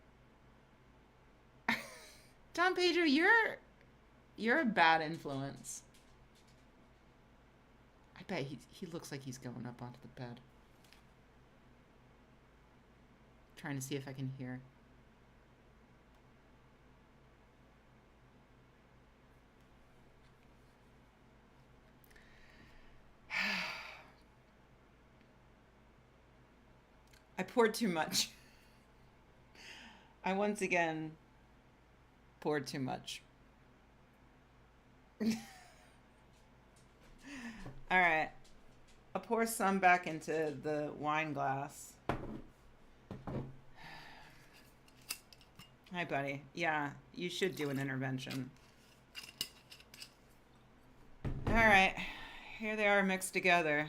Don Pedro, you're a bad influence. I bet he looks like he's going up onto the bed. Trying to see if I can hear. I poured too much. I once again poured too much. All right. I'll pour some back into the wine glass. Hi, buddy. Yeah, you should do an intervention. All right. Here they are mixed together.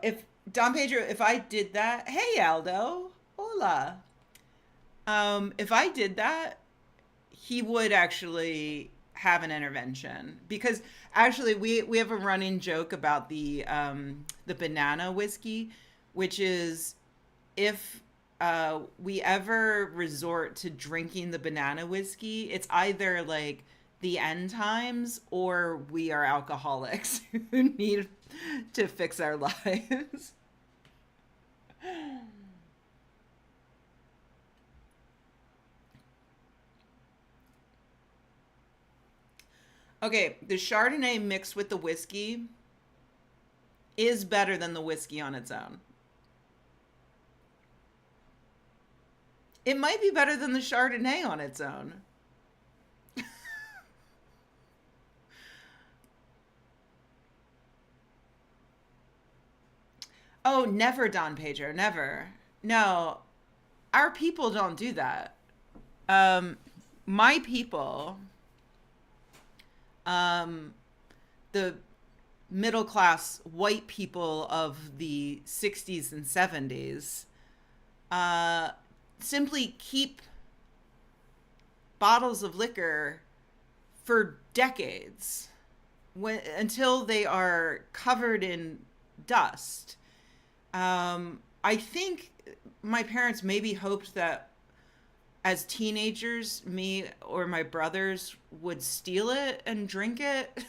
If Don Pedro, if I did that, hey Aldo, hola. If I did that, he would actually have an intervention because actually we have a running joke about the banana whiskey, which is if we ever resort to drinking the banana whiskey, it's either like the end times or we are alcoholics who need to fix our lives. Okay, the Chardonnay mixed with the whiskey is better than the whiskey on its own. It might be better than the Chardonnay on its own. Oh, never, Don Pedro, never. No, our people don't do that. Um, my people, um, the middle class white people of the 60s and 70s, uh, simply keep bottles of liquor for decades until they are covered in dust. I think my parents maybe hoped that as teenagers, me or my brothers would steal it and drink it,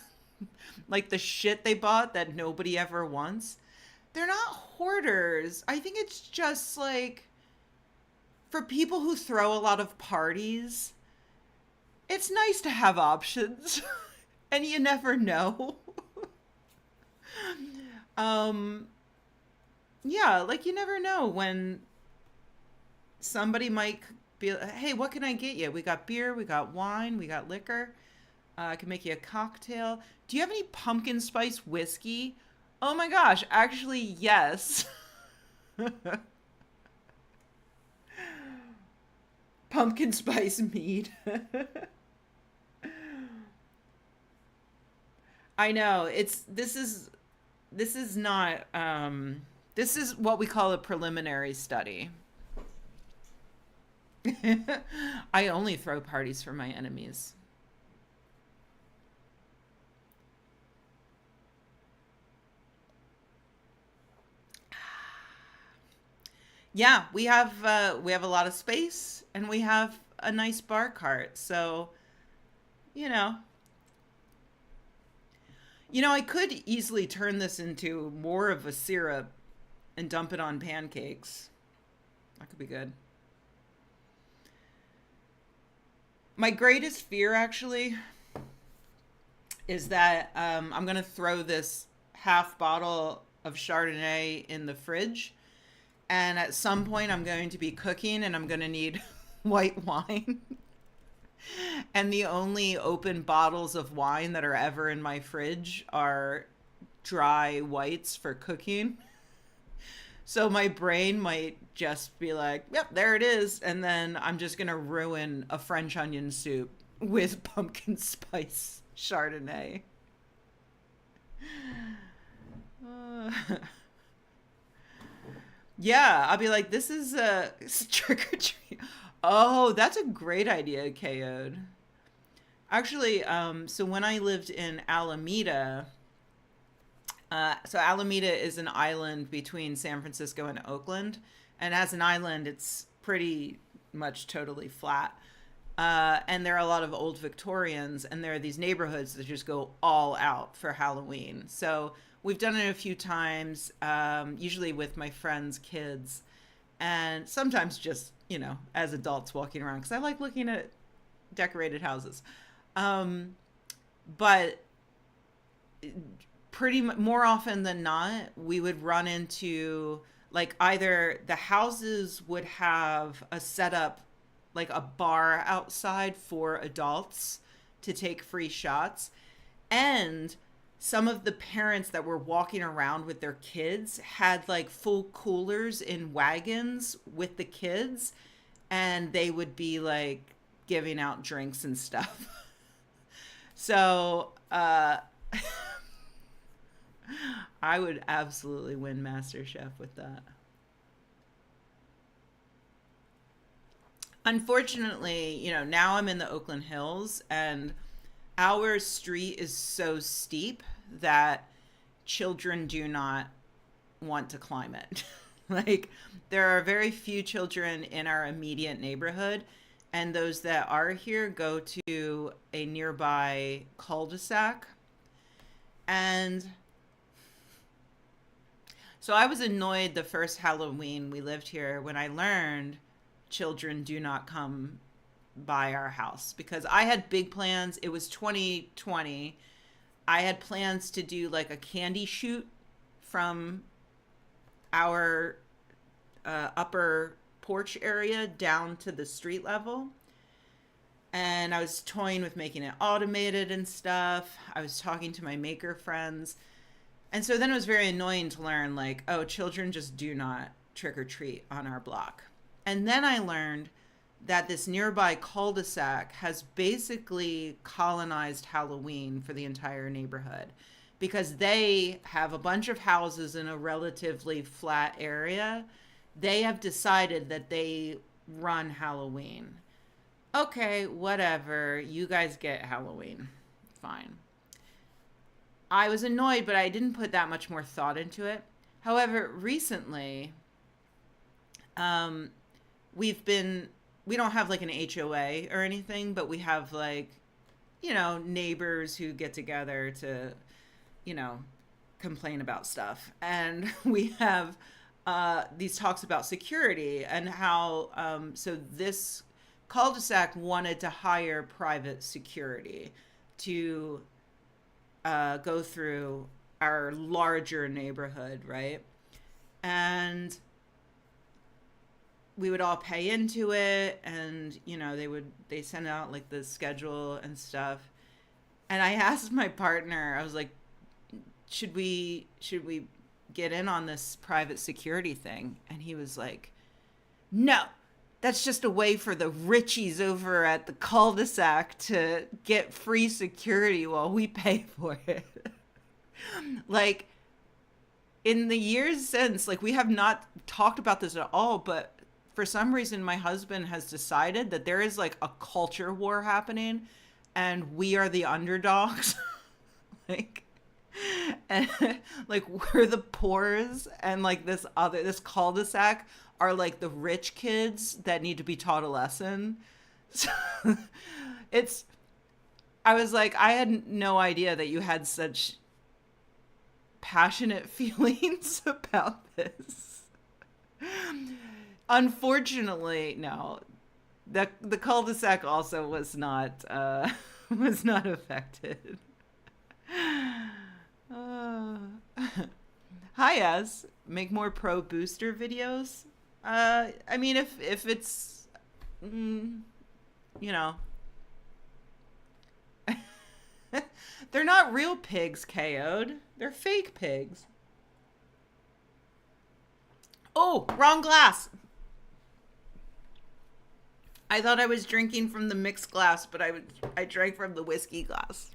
like the shit they bought that nobody ever wants. They're not hoarders. I think it's just like for people who throw a lot of parties, it's nice to have options. And you never know. um yeah, like you never know when somebody might be like, hey, what can I get you? We got beer, we got wine, we got liquor. I can make you a cocktail. Do you have any pumpkin spice whiskey? Oh my gosh, actually, yes. Pumpkin spice mead. I know. This is not this is what we call a preliminary study. I only throw parties for my enemies. Yeah, we have a lot of space and we have a nice bar cart. So, you know, I could easily turn this into more of a syrup and dump it on pancakes. That could be good. My greatest fear actually is that I'm going to throw this half bottle of Chardonnay in the fridge. And at some point, I'm going to be cooking and I'm going to need white wine. And the only open bottles of wine that are ever in my fridge are dry whites for cooking. So my brain might just be like, yep, there it is. And then I'm just going to ruin a French onion soup with pumpkin spice Chardonnay. Uh, yeah, I'll be like, this is a trick or treat. Oh, that's a great idea, KO'd. Actually, so when I lived in Alameda, so Alameda is an island between San Francisco and Oakland. And as an island, it's pretty much totally flat. And there are a lot of old Victorians, and there are these neighborhoods that just go all out for Halloween. So we've done it a few times, usually with my friends' kids, and sometimes just, as adults walking around, because I like looking at decorated houses. But more often than not, we would run into like either the houses would have a setup like a bar outside for adults to take free shots, and some of the parents that were walking around with their kids had like full coolers in wagons with the kids, and they would be like giving out drinks and stuff. So I would absolutely win MasterChef with that. Unfortunately, now I'm in the Oakland Hills, and our street is so steep that children do not want to climb it. Like, there are very few children in our immediate neighborhood, and those that are here go to a nearby cul-de-sac. And so I was annoyed the first Halloween we lived here when I learned children do not come by our house, because I had big plans. It was 2020. I had plans to do like a candy shoot from our upper porch area down to the street level. And I was toying with making it automated and stuff. I was talking to my maker friends. And so then it was very annoying to learn, like, oh, children just do not trick or treat on our block. And then I learned that this nearby cul-de-sac has basically colonized Halloween for the entire neighborhood, because they have a bunch of houses in a relatively flat area. They have decided that they run Halloween. Okay, whatever. You guys get Halloween. Fine. I was annoyed, but I didn't put that much more thought into it. However, recently, um, we've been, we don't have like an HOA or anything, but we have like, neighbors who get together to, you know, complain about stuff. And we have these talks about security and how, so this cul-de-sac wanted to hire private security to go through our larger neighborhood, right? And we would all pay into it, and they send out like the schedule and stuff. And I asked my partner, I was like, should we get in on this private security thing? And he was like, no, that's just a way for the richies over at the cul-de-sac to get free security while we pay for it. Like, in the years since, like, we have not talked about this at all, but for some reason my husband has decided that there is like a culture war happening and we are the underdogs. like and like we're the poors, and like this cul-de-sac are like the rich kids that need to be taught a lesson. So it's I was like, I had no idea that you had such passionate feelings about this. Unfortunately, no. The cul-de-sac also was not was not affected. Uh, Hi, Ez. Make more pro booster videos. I mean, if it's, you know, they're not real pigs, KO'd. They're fake pigs. Oh, wrong glass. I thought I was drinking from the mixed glass, but I drank from the whiskey glass.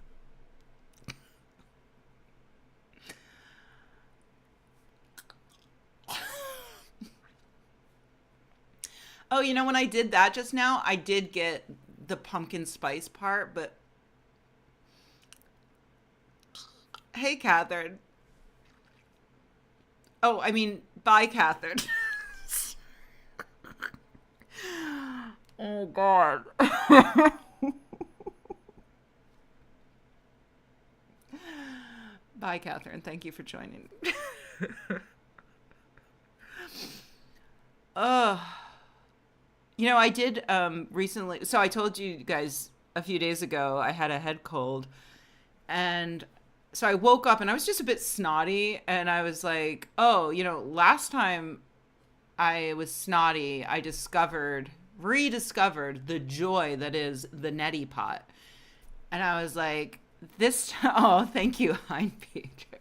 Oh, when I did that just now, I did get the pumpkin spice part, but hey, Catherine. Oh, I mean, bye, Catherine. Oh, God. Bye, Catherine. Thank you for joining. Ugh. I did recently. So I told you guys a few days ago I had a head cold. And so I woke up and I was just a bit snotty. And I was like, oh, last time I was snotty, I rediscovered the joy that is the neti pot. And I was like, this time, oh, thank you, Hein Peter.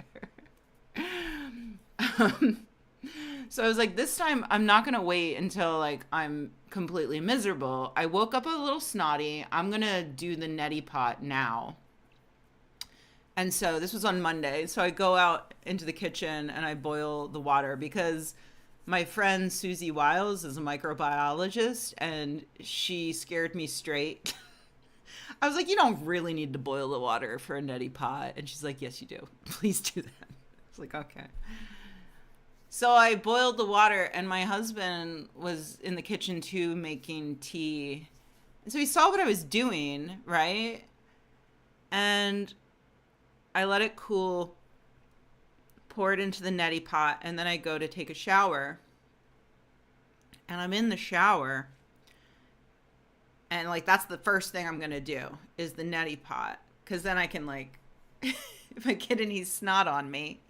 So I was like, this time I'm not going to wait until like I'm completely miserable. I woke up a little snotty. I'm going to do the neti pot now. And so this was on Monday. So I go out into the kitchen and I boil the water because my friend Susie Wiles is a microbiologist and she scared me straight. I was like, you don't really need to boil the water for a neti pot. And she's like, yes, you do. Please do that. I was like, okay. So I boiled the water and my husband was in the kitchen too making tea. And so he saw what I was doing, right? And I let it cool, pour it into the neti pot, and then I go to take a shower. And I'm in the shower. And like that's the first thing I'm going to do is the neti pot. Because then I can like, if I get any snot on me,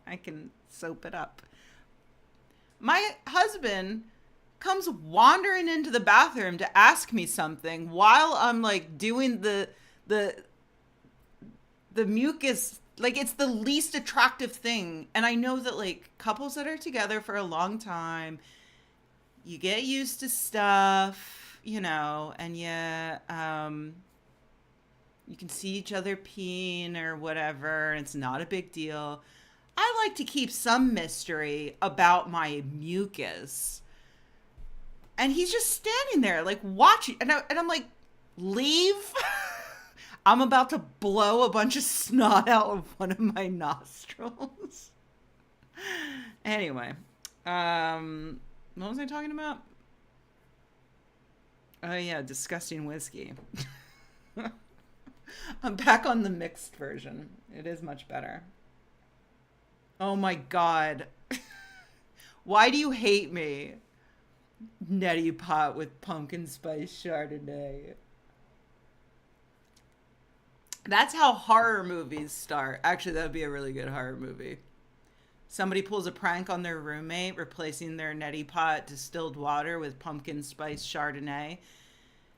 I can soap it up. My husband comes wandering into the bathroom to ask me something while I'm like doing the mucus. Like it's the least attractive thing. And I know that like couples that are together for a long time, you get used to stuff, and you can see each other peeing or whatever. And it's not a big deal. I like to keep some mystery about my mucus. And he's just standing there, like watching. And I'm like, leave. I'm about to blow a bunch of snot out of one of my nostrils. Anyway, what was I talking about? Oh yeah, disgusting whiskey. I'm back on the mixed version. It is much better. Oh my God. Why do you hate me? Neti pot with pumpkin spice Chardonnay. That's how horror movies start. Actually, that would be a really good horror movie. Somebody pulls a prank on their roommate, replacing their neti pot distilled water with pumpkin spice Chardonnay.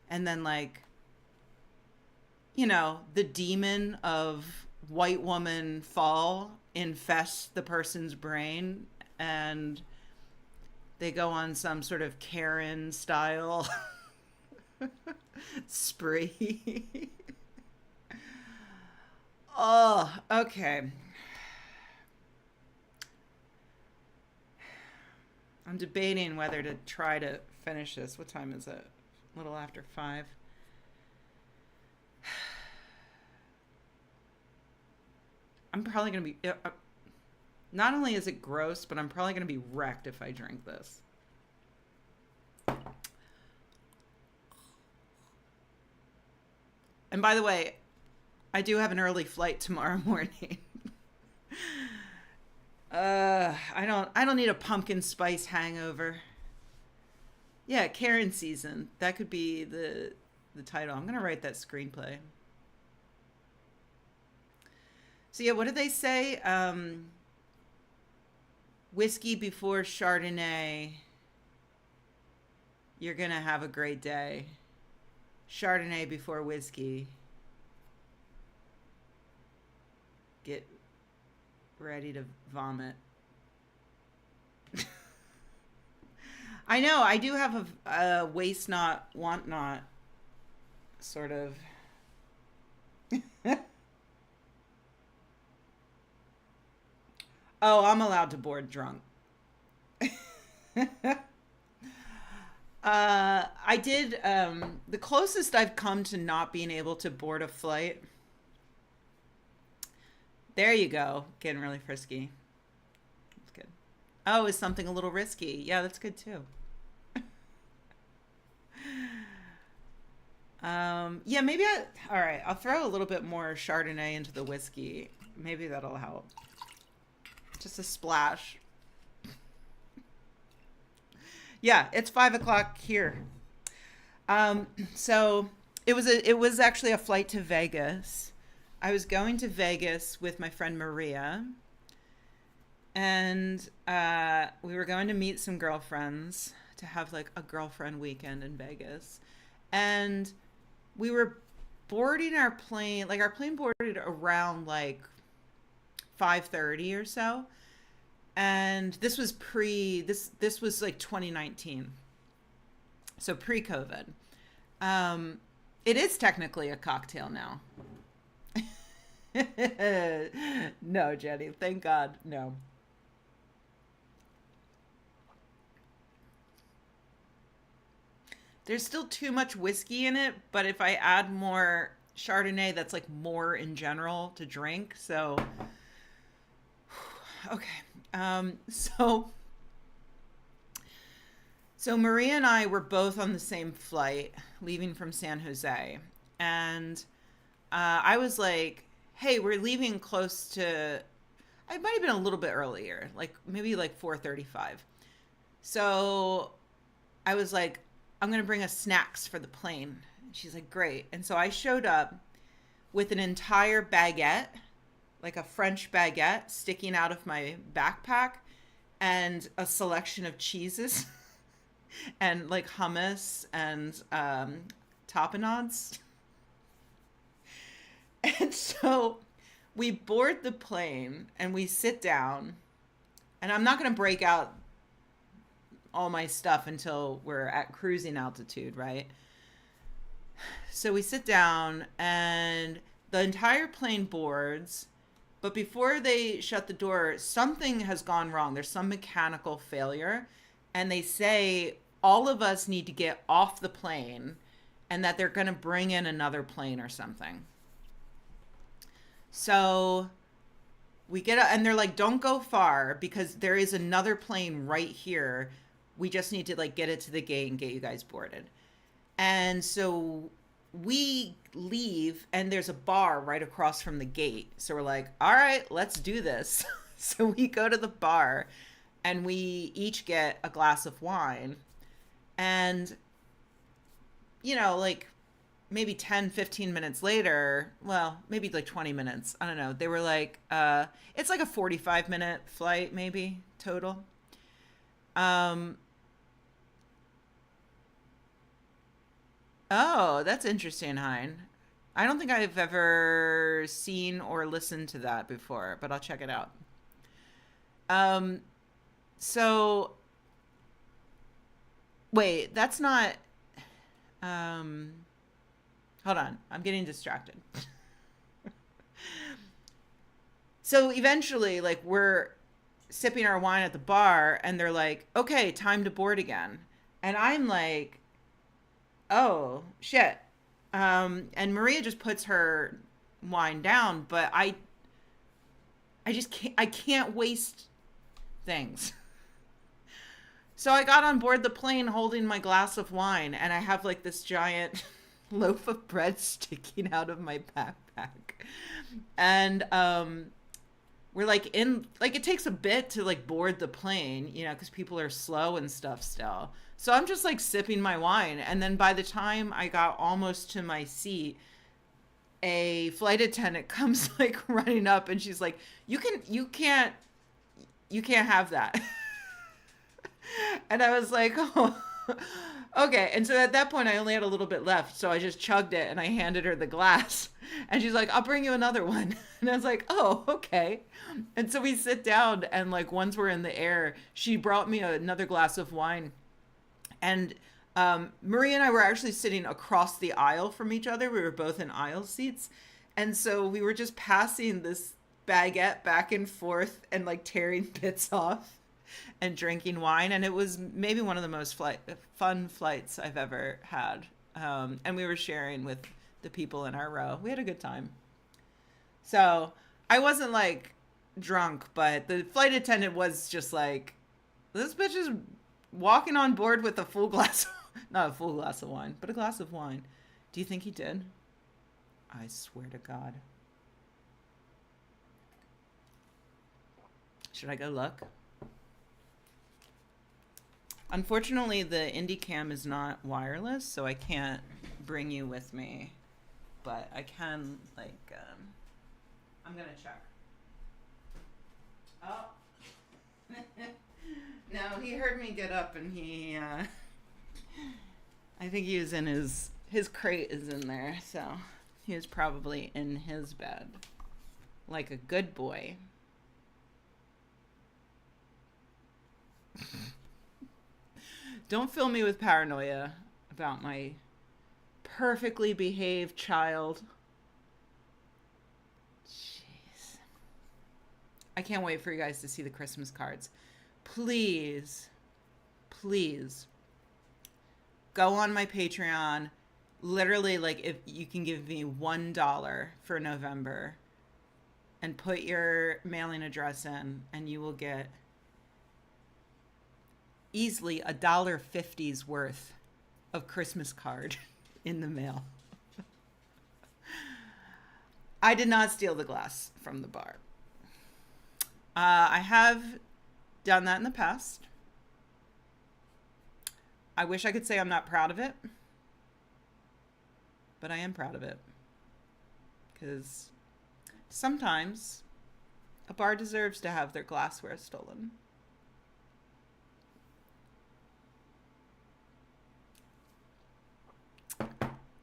And then, like, you know, the demon of white woman fall infests the person's brain, and they go on some sort of Karen style spree. Oh, okay. I'm debating whether to try to finish this. What time is it? A little after 5. I'm probably going to be... not only is it gross, but I'm probably going to be wrecked if I drink this. And by the way, I do have an early flight tomorrow morning. I don't need a pumpkin spice hangover. Yeah, Karen season. That could be the title. I'm gonna write that screenplay. So yeah, what did they say? Whiskey before Chardonnay. You're gonna have a great day. Chardonnay before whiskey. Get ready to vomit. I know, I do have a waste not, want not sort of. Oh, I'm allowed to board drunk. I did, the closest I've come to not being able to board a flight. There you go. Getting really frisky. That's good. Oh, is something a little risky? Yeah, that's good too. Yeah, maybe all right, I'll throw a little bit more Chardonnay into the whiskey. Maybe that'll help. Just a splash. Yeah, it's 5 o'clock here. So it was actually a flight to Vegas. I was going to Vegas with my friend Maria, and we were going to meet some girlfriends to have like a girlfriend weekend in Vegas. And we were boarding our plane, like our plane boarded around like 5:30 or so. And this was this was like 2019. So pre-COVID. It is technically a cocktail now. No, Jenny, thank God, no. There's still too much whiskey in it, but if I add more Chardonnay, that's like more in general to drink. So, okay. So Maria and I were both on the same flight leaving from San Jose. And I was like, hey, we're leaving close to, I might have been a little bit earlier, like maybe like 4:35. So I was like, I'm going to bring us snacks for the plane. She's like, great. And so I showed up with an entire baguette, like a French baguette sticking out of my backpack, and a selection of cheeses and like hummus and tapenades. And so we board the plane and we sit down, and I'm not going to break out all my stuff until we're at cruising altitude, right? So we sit down and the entire plane boards, but before they shut the door, something has gone wrong. There's some mechanical failure, and they say all of us need to get off the plane and that they're going to bring in another plane or something. So we get, and they're like, don't go far because there is another plane right here. We just need to like get it to the gate and get you guys boarded. And so we leave and there's a bar right across from the gate. So we're like, all right, let's do this. So we go to the bar and we each get a glass of wine. And, you know, like maybe 10, 15 minutes later, well, maybe like 20 minutes, I don't know. They were like, it's like a 45-minute flight, maybe total. Um, oh, that's interesting, Hein. I don't think I've ever seen or listened to that before, but I'll check it out. Um, so wait, that's not, um, hold on. I'm getting distracted. So eventually, like, we're sipping our wine at the bar and they're like, okay, time to board again. And I'm like, oh, shit. And Maria just puts her wine down, but I just can't waste things. So I got on board the plane holding my glass of wine and I have like this giant loaf of bread sticking out of my backpack. And we're like in like it takes a bit to like board the plane, you know, because people are slow and stuff still. So I'm just like sipping my wine, and then by the time I got almost to my seat, a flight attendant comes like running up and she's like, you can't have that. And I was like, oh, okay. And so at that point, I only had a little bit left. So I just chugged it and I handed her the glass. And she's like, I'll bring you another one. And I was like, oh, okay. And so we sit down and like once we're in the air, she brought me another glass of wine. And Marie and I were actually sitting across the aisle from each other. We were both in aisle seats. And so we were just passing this baguette back and forth and like tearing bits off and drinking wine. And it was maybe one of the most fun flights I've ever had. And we were sharing with the people in our row. We had a good time. So I wasn't like drunk, but the flight attendant was just like, this bitch is walking on board with a full glass, not a full glass of wine, but a glass of wine. Do you think he did? I swear to God. Should I go look? Unfortunately, the IndyCam is not wireless, so I can't bring you with me. But I can, like, I'm gonna check. Oh. No, he heard me get up and he, I think he was in his crate is in there, so he was probably in his bed. Like a good boy. Don't fill me with paranoia about my perfectly behaved child. Jeez. I can't wait for you guys to see the Christmas cards. Please, please go on my Patreon. Literally, like, if you can give me $1 for November and put your mailing address in, and you will get easily $1.50's worth of Christmas card in the mail. I did not steal the glass from the bar. I have done that in the past. I wish I could say I'm not proud of it, but I am proud of it because sometimes a bar deserves to have their glassware stolen.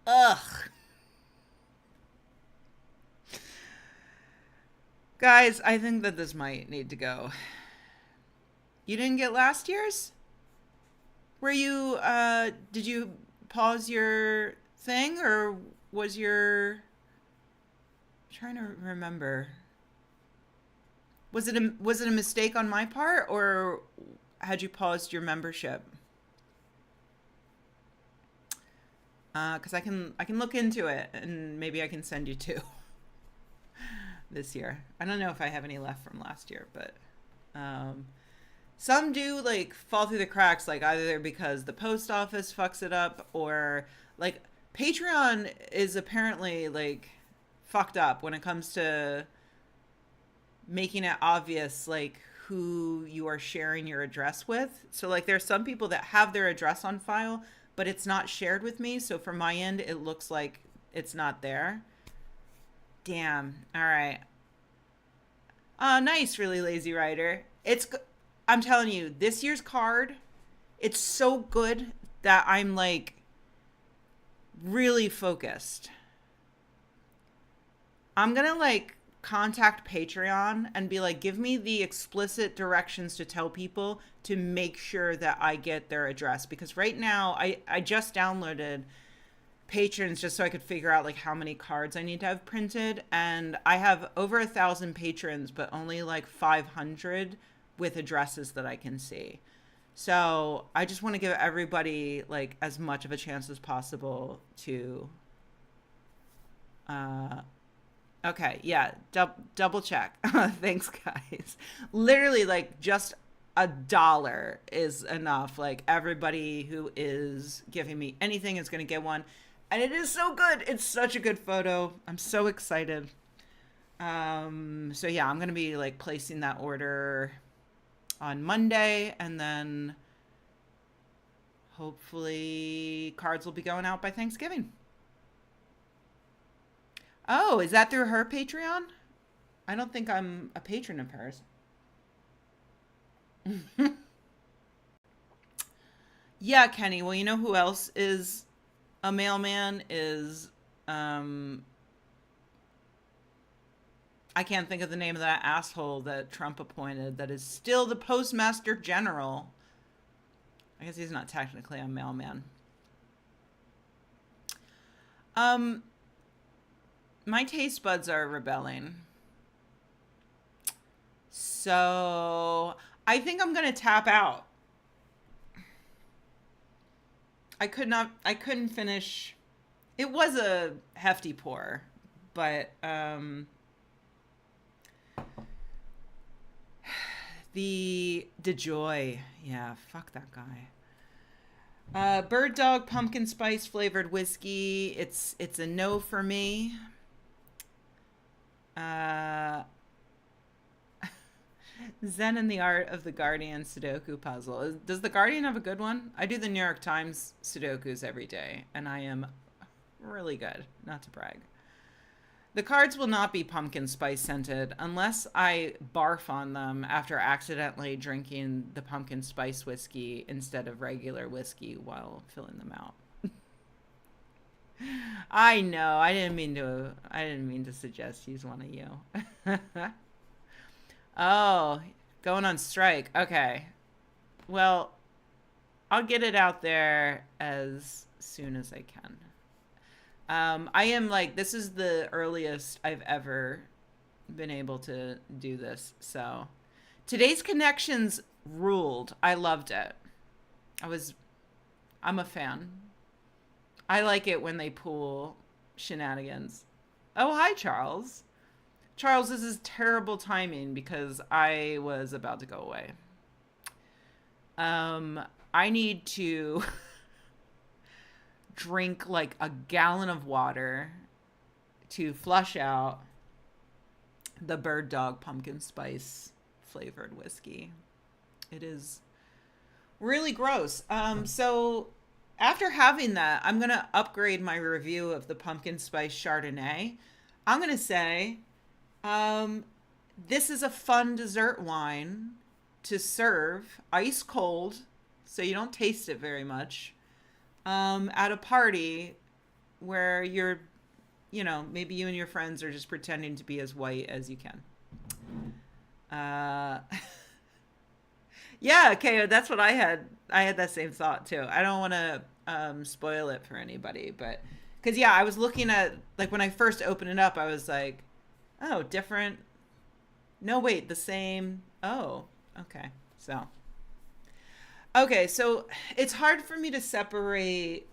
Ugh. Guys, I think that this might need to go. You didn't get last year's? Were you, did you pause your thing or was your, I'm trying to remember. Was it a mistake on my part or had you paused your membership? Because I can look into it and maybe I can send you two this year. I don't know if I have any left from last year, but um, some do like fall through the cracks, like either because the post office fucks it up or like Patreon is apparently like fucked up when it comes to making it obvious like who you are sharing your address with. So like there's some people that have their address on file, but it's not shared with me. So from my end, it looks like it's not there. Damn. All right. Oh, nice, really lazy writer. I'm telling you, this year's card, it's so good that I'm like really focused. I'm gonna like contact Patreon and be like, give me the explicit directions to tell people to make sure that I get their address. Because right now, I just downloaded patrons just so I could figure out like how many cards I need to have printed. And I have over 1,000 patrons, but only like 500 with addresses that I can see. So I just want to give everybody like as much of a chance as possible to uh, okay, yeah, double check. Thanks, guys. Literally, like, just $1 is enough. Like, everybody who is giving me anything is going to get one. And it is so good. It's such a good photo. I'm so excited. So, yeah, I'm going to be, like, placing that order on Monday. And then hopefully cards will be going out by Thanksgiving. Oh, is that through her Patreon? I don't think I'm a patron of hers. Yeah, Kenny. Well, you know who else is a mailman is I can't think of the name of that asshole that Trump appointed that is still the Postmaster General. I guess he's not technically a mailman. Um my taste buds are rebelling. So I think I'm gonna tap out. I couldn't finish. It was a hefty pour, but the joy, yeah, fuck that guy. Bird Dog pumpkin spice flavored whiskey. It's a no for me. Uh, Zen and the Art of the Guardian Sudoku Puzzle. Does the Guardian have a good one? I do the New York Times Sudokus every day, and I am really good, not to brag. The cards will not be pumpkin spice scented unless I barf on them after accidentally drinking the pumpkin spice whiskey instead of regular whiskey while filling them out. I know. I didn't mean to suggest use one of you. Oh, going on strike. Okay. Well, I'll get it out there as soon as I can. I am like, this is the earliest I've ever been able to do this. So today's connections ruled. I loved it. I'm a fan. I like it when they pull shenanigans. Oh, hi, Charles. Charles, this is terrible timing because I was about to go away. I need to drink like a gallon of water to flush out the Bird Dog pumpkin spice flavored whiskey. It is really gross. So after having that, I'm going to upgrade my review of the pumpkin spice Chardonnay. I'm going to say this is a fun dessert wine to serve ice cold so you don't taste it very much at a party where maybe you and your friends are just pretending to be as white as you can. Yeah, okay, that's what I had. I had that same thought too. I don't want to spoil it for anybody, but because I was looking at like when I first opened it up, I was like, oh, different. No, wait, the same. Oh, okay. So it's hard for me to separate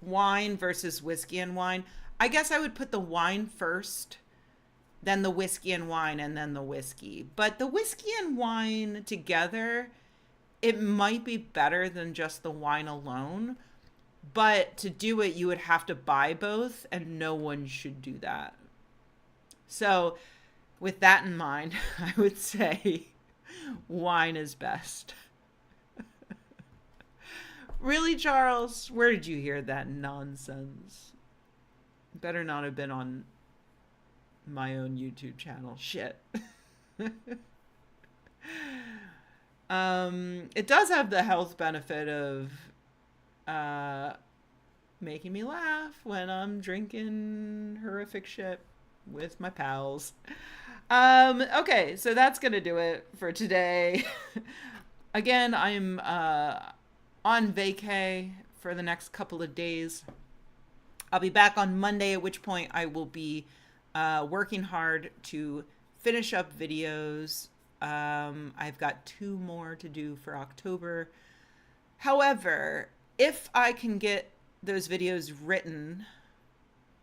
wine versus whiskey and wine. I guess I would put the wine first, then the whiskey and wine, and then the whiskey. But the whiskey and wine together, it might be better than just the wine alone. But to do it, you would have to buy both, and no one should do that. So, with that in mind, I would say wine is best. Really, Charles? Where did you hear that nonsense? Better not have been on my own YouTube channel. Shit. It does have the health benefit of making me laugh when I'm drinking horrific shit with my pals. Okay, so that's gonna do it for today. Again, I'm on vacay for the next couple of days. I'll be back on Monday, at which point I will be working hard to finish up videos. I've got 2 more to do for October. However, if I can get those videos written,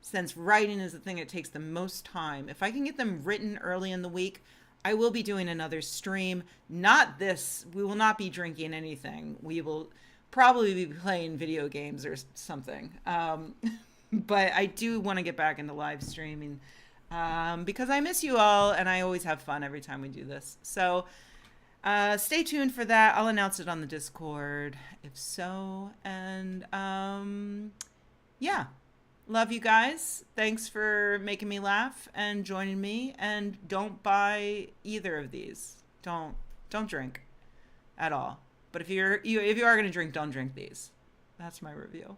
since writing is the thing that takes the most time, if I can get them written early in the week, I will be doing another stream. Not this. We will not be drinking anything. We will probably be playing video games or something. But I do want to get back into live streaming because I miss you all, and I always have fun every time we do this. So stay tuned for that. I'll announce it on the Discord if so. And yeah, love you guys. Thanks for making me laugh and joining me. And don't buy either of these. Don't drink at all. But if you are going to drink, don't drink these. That's my review.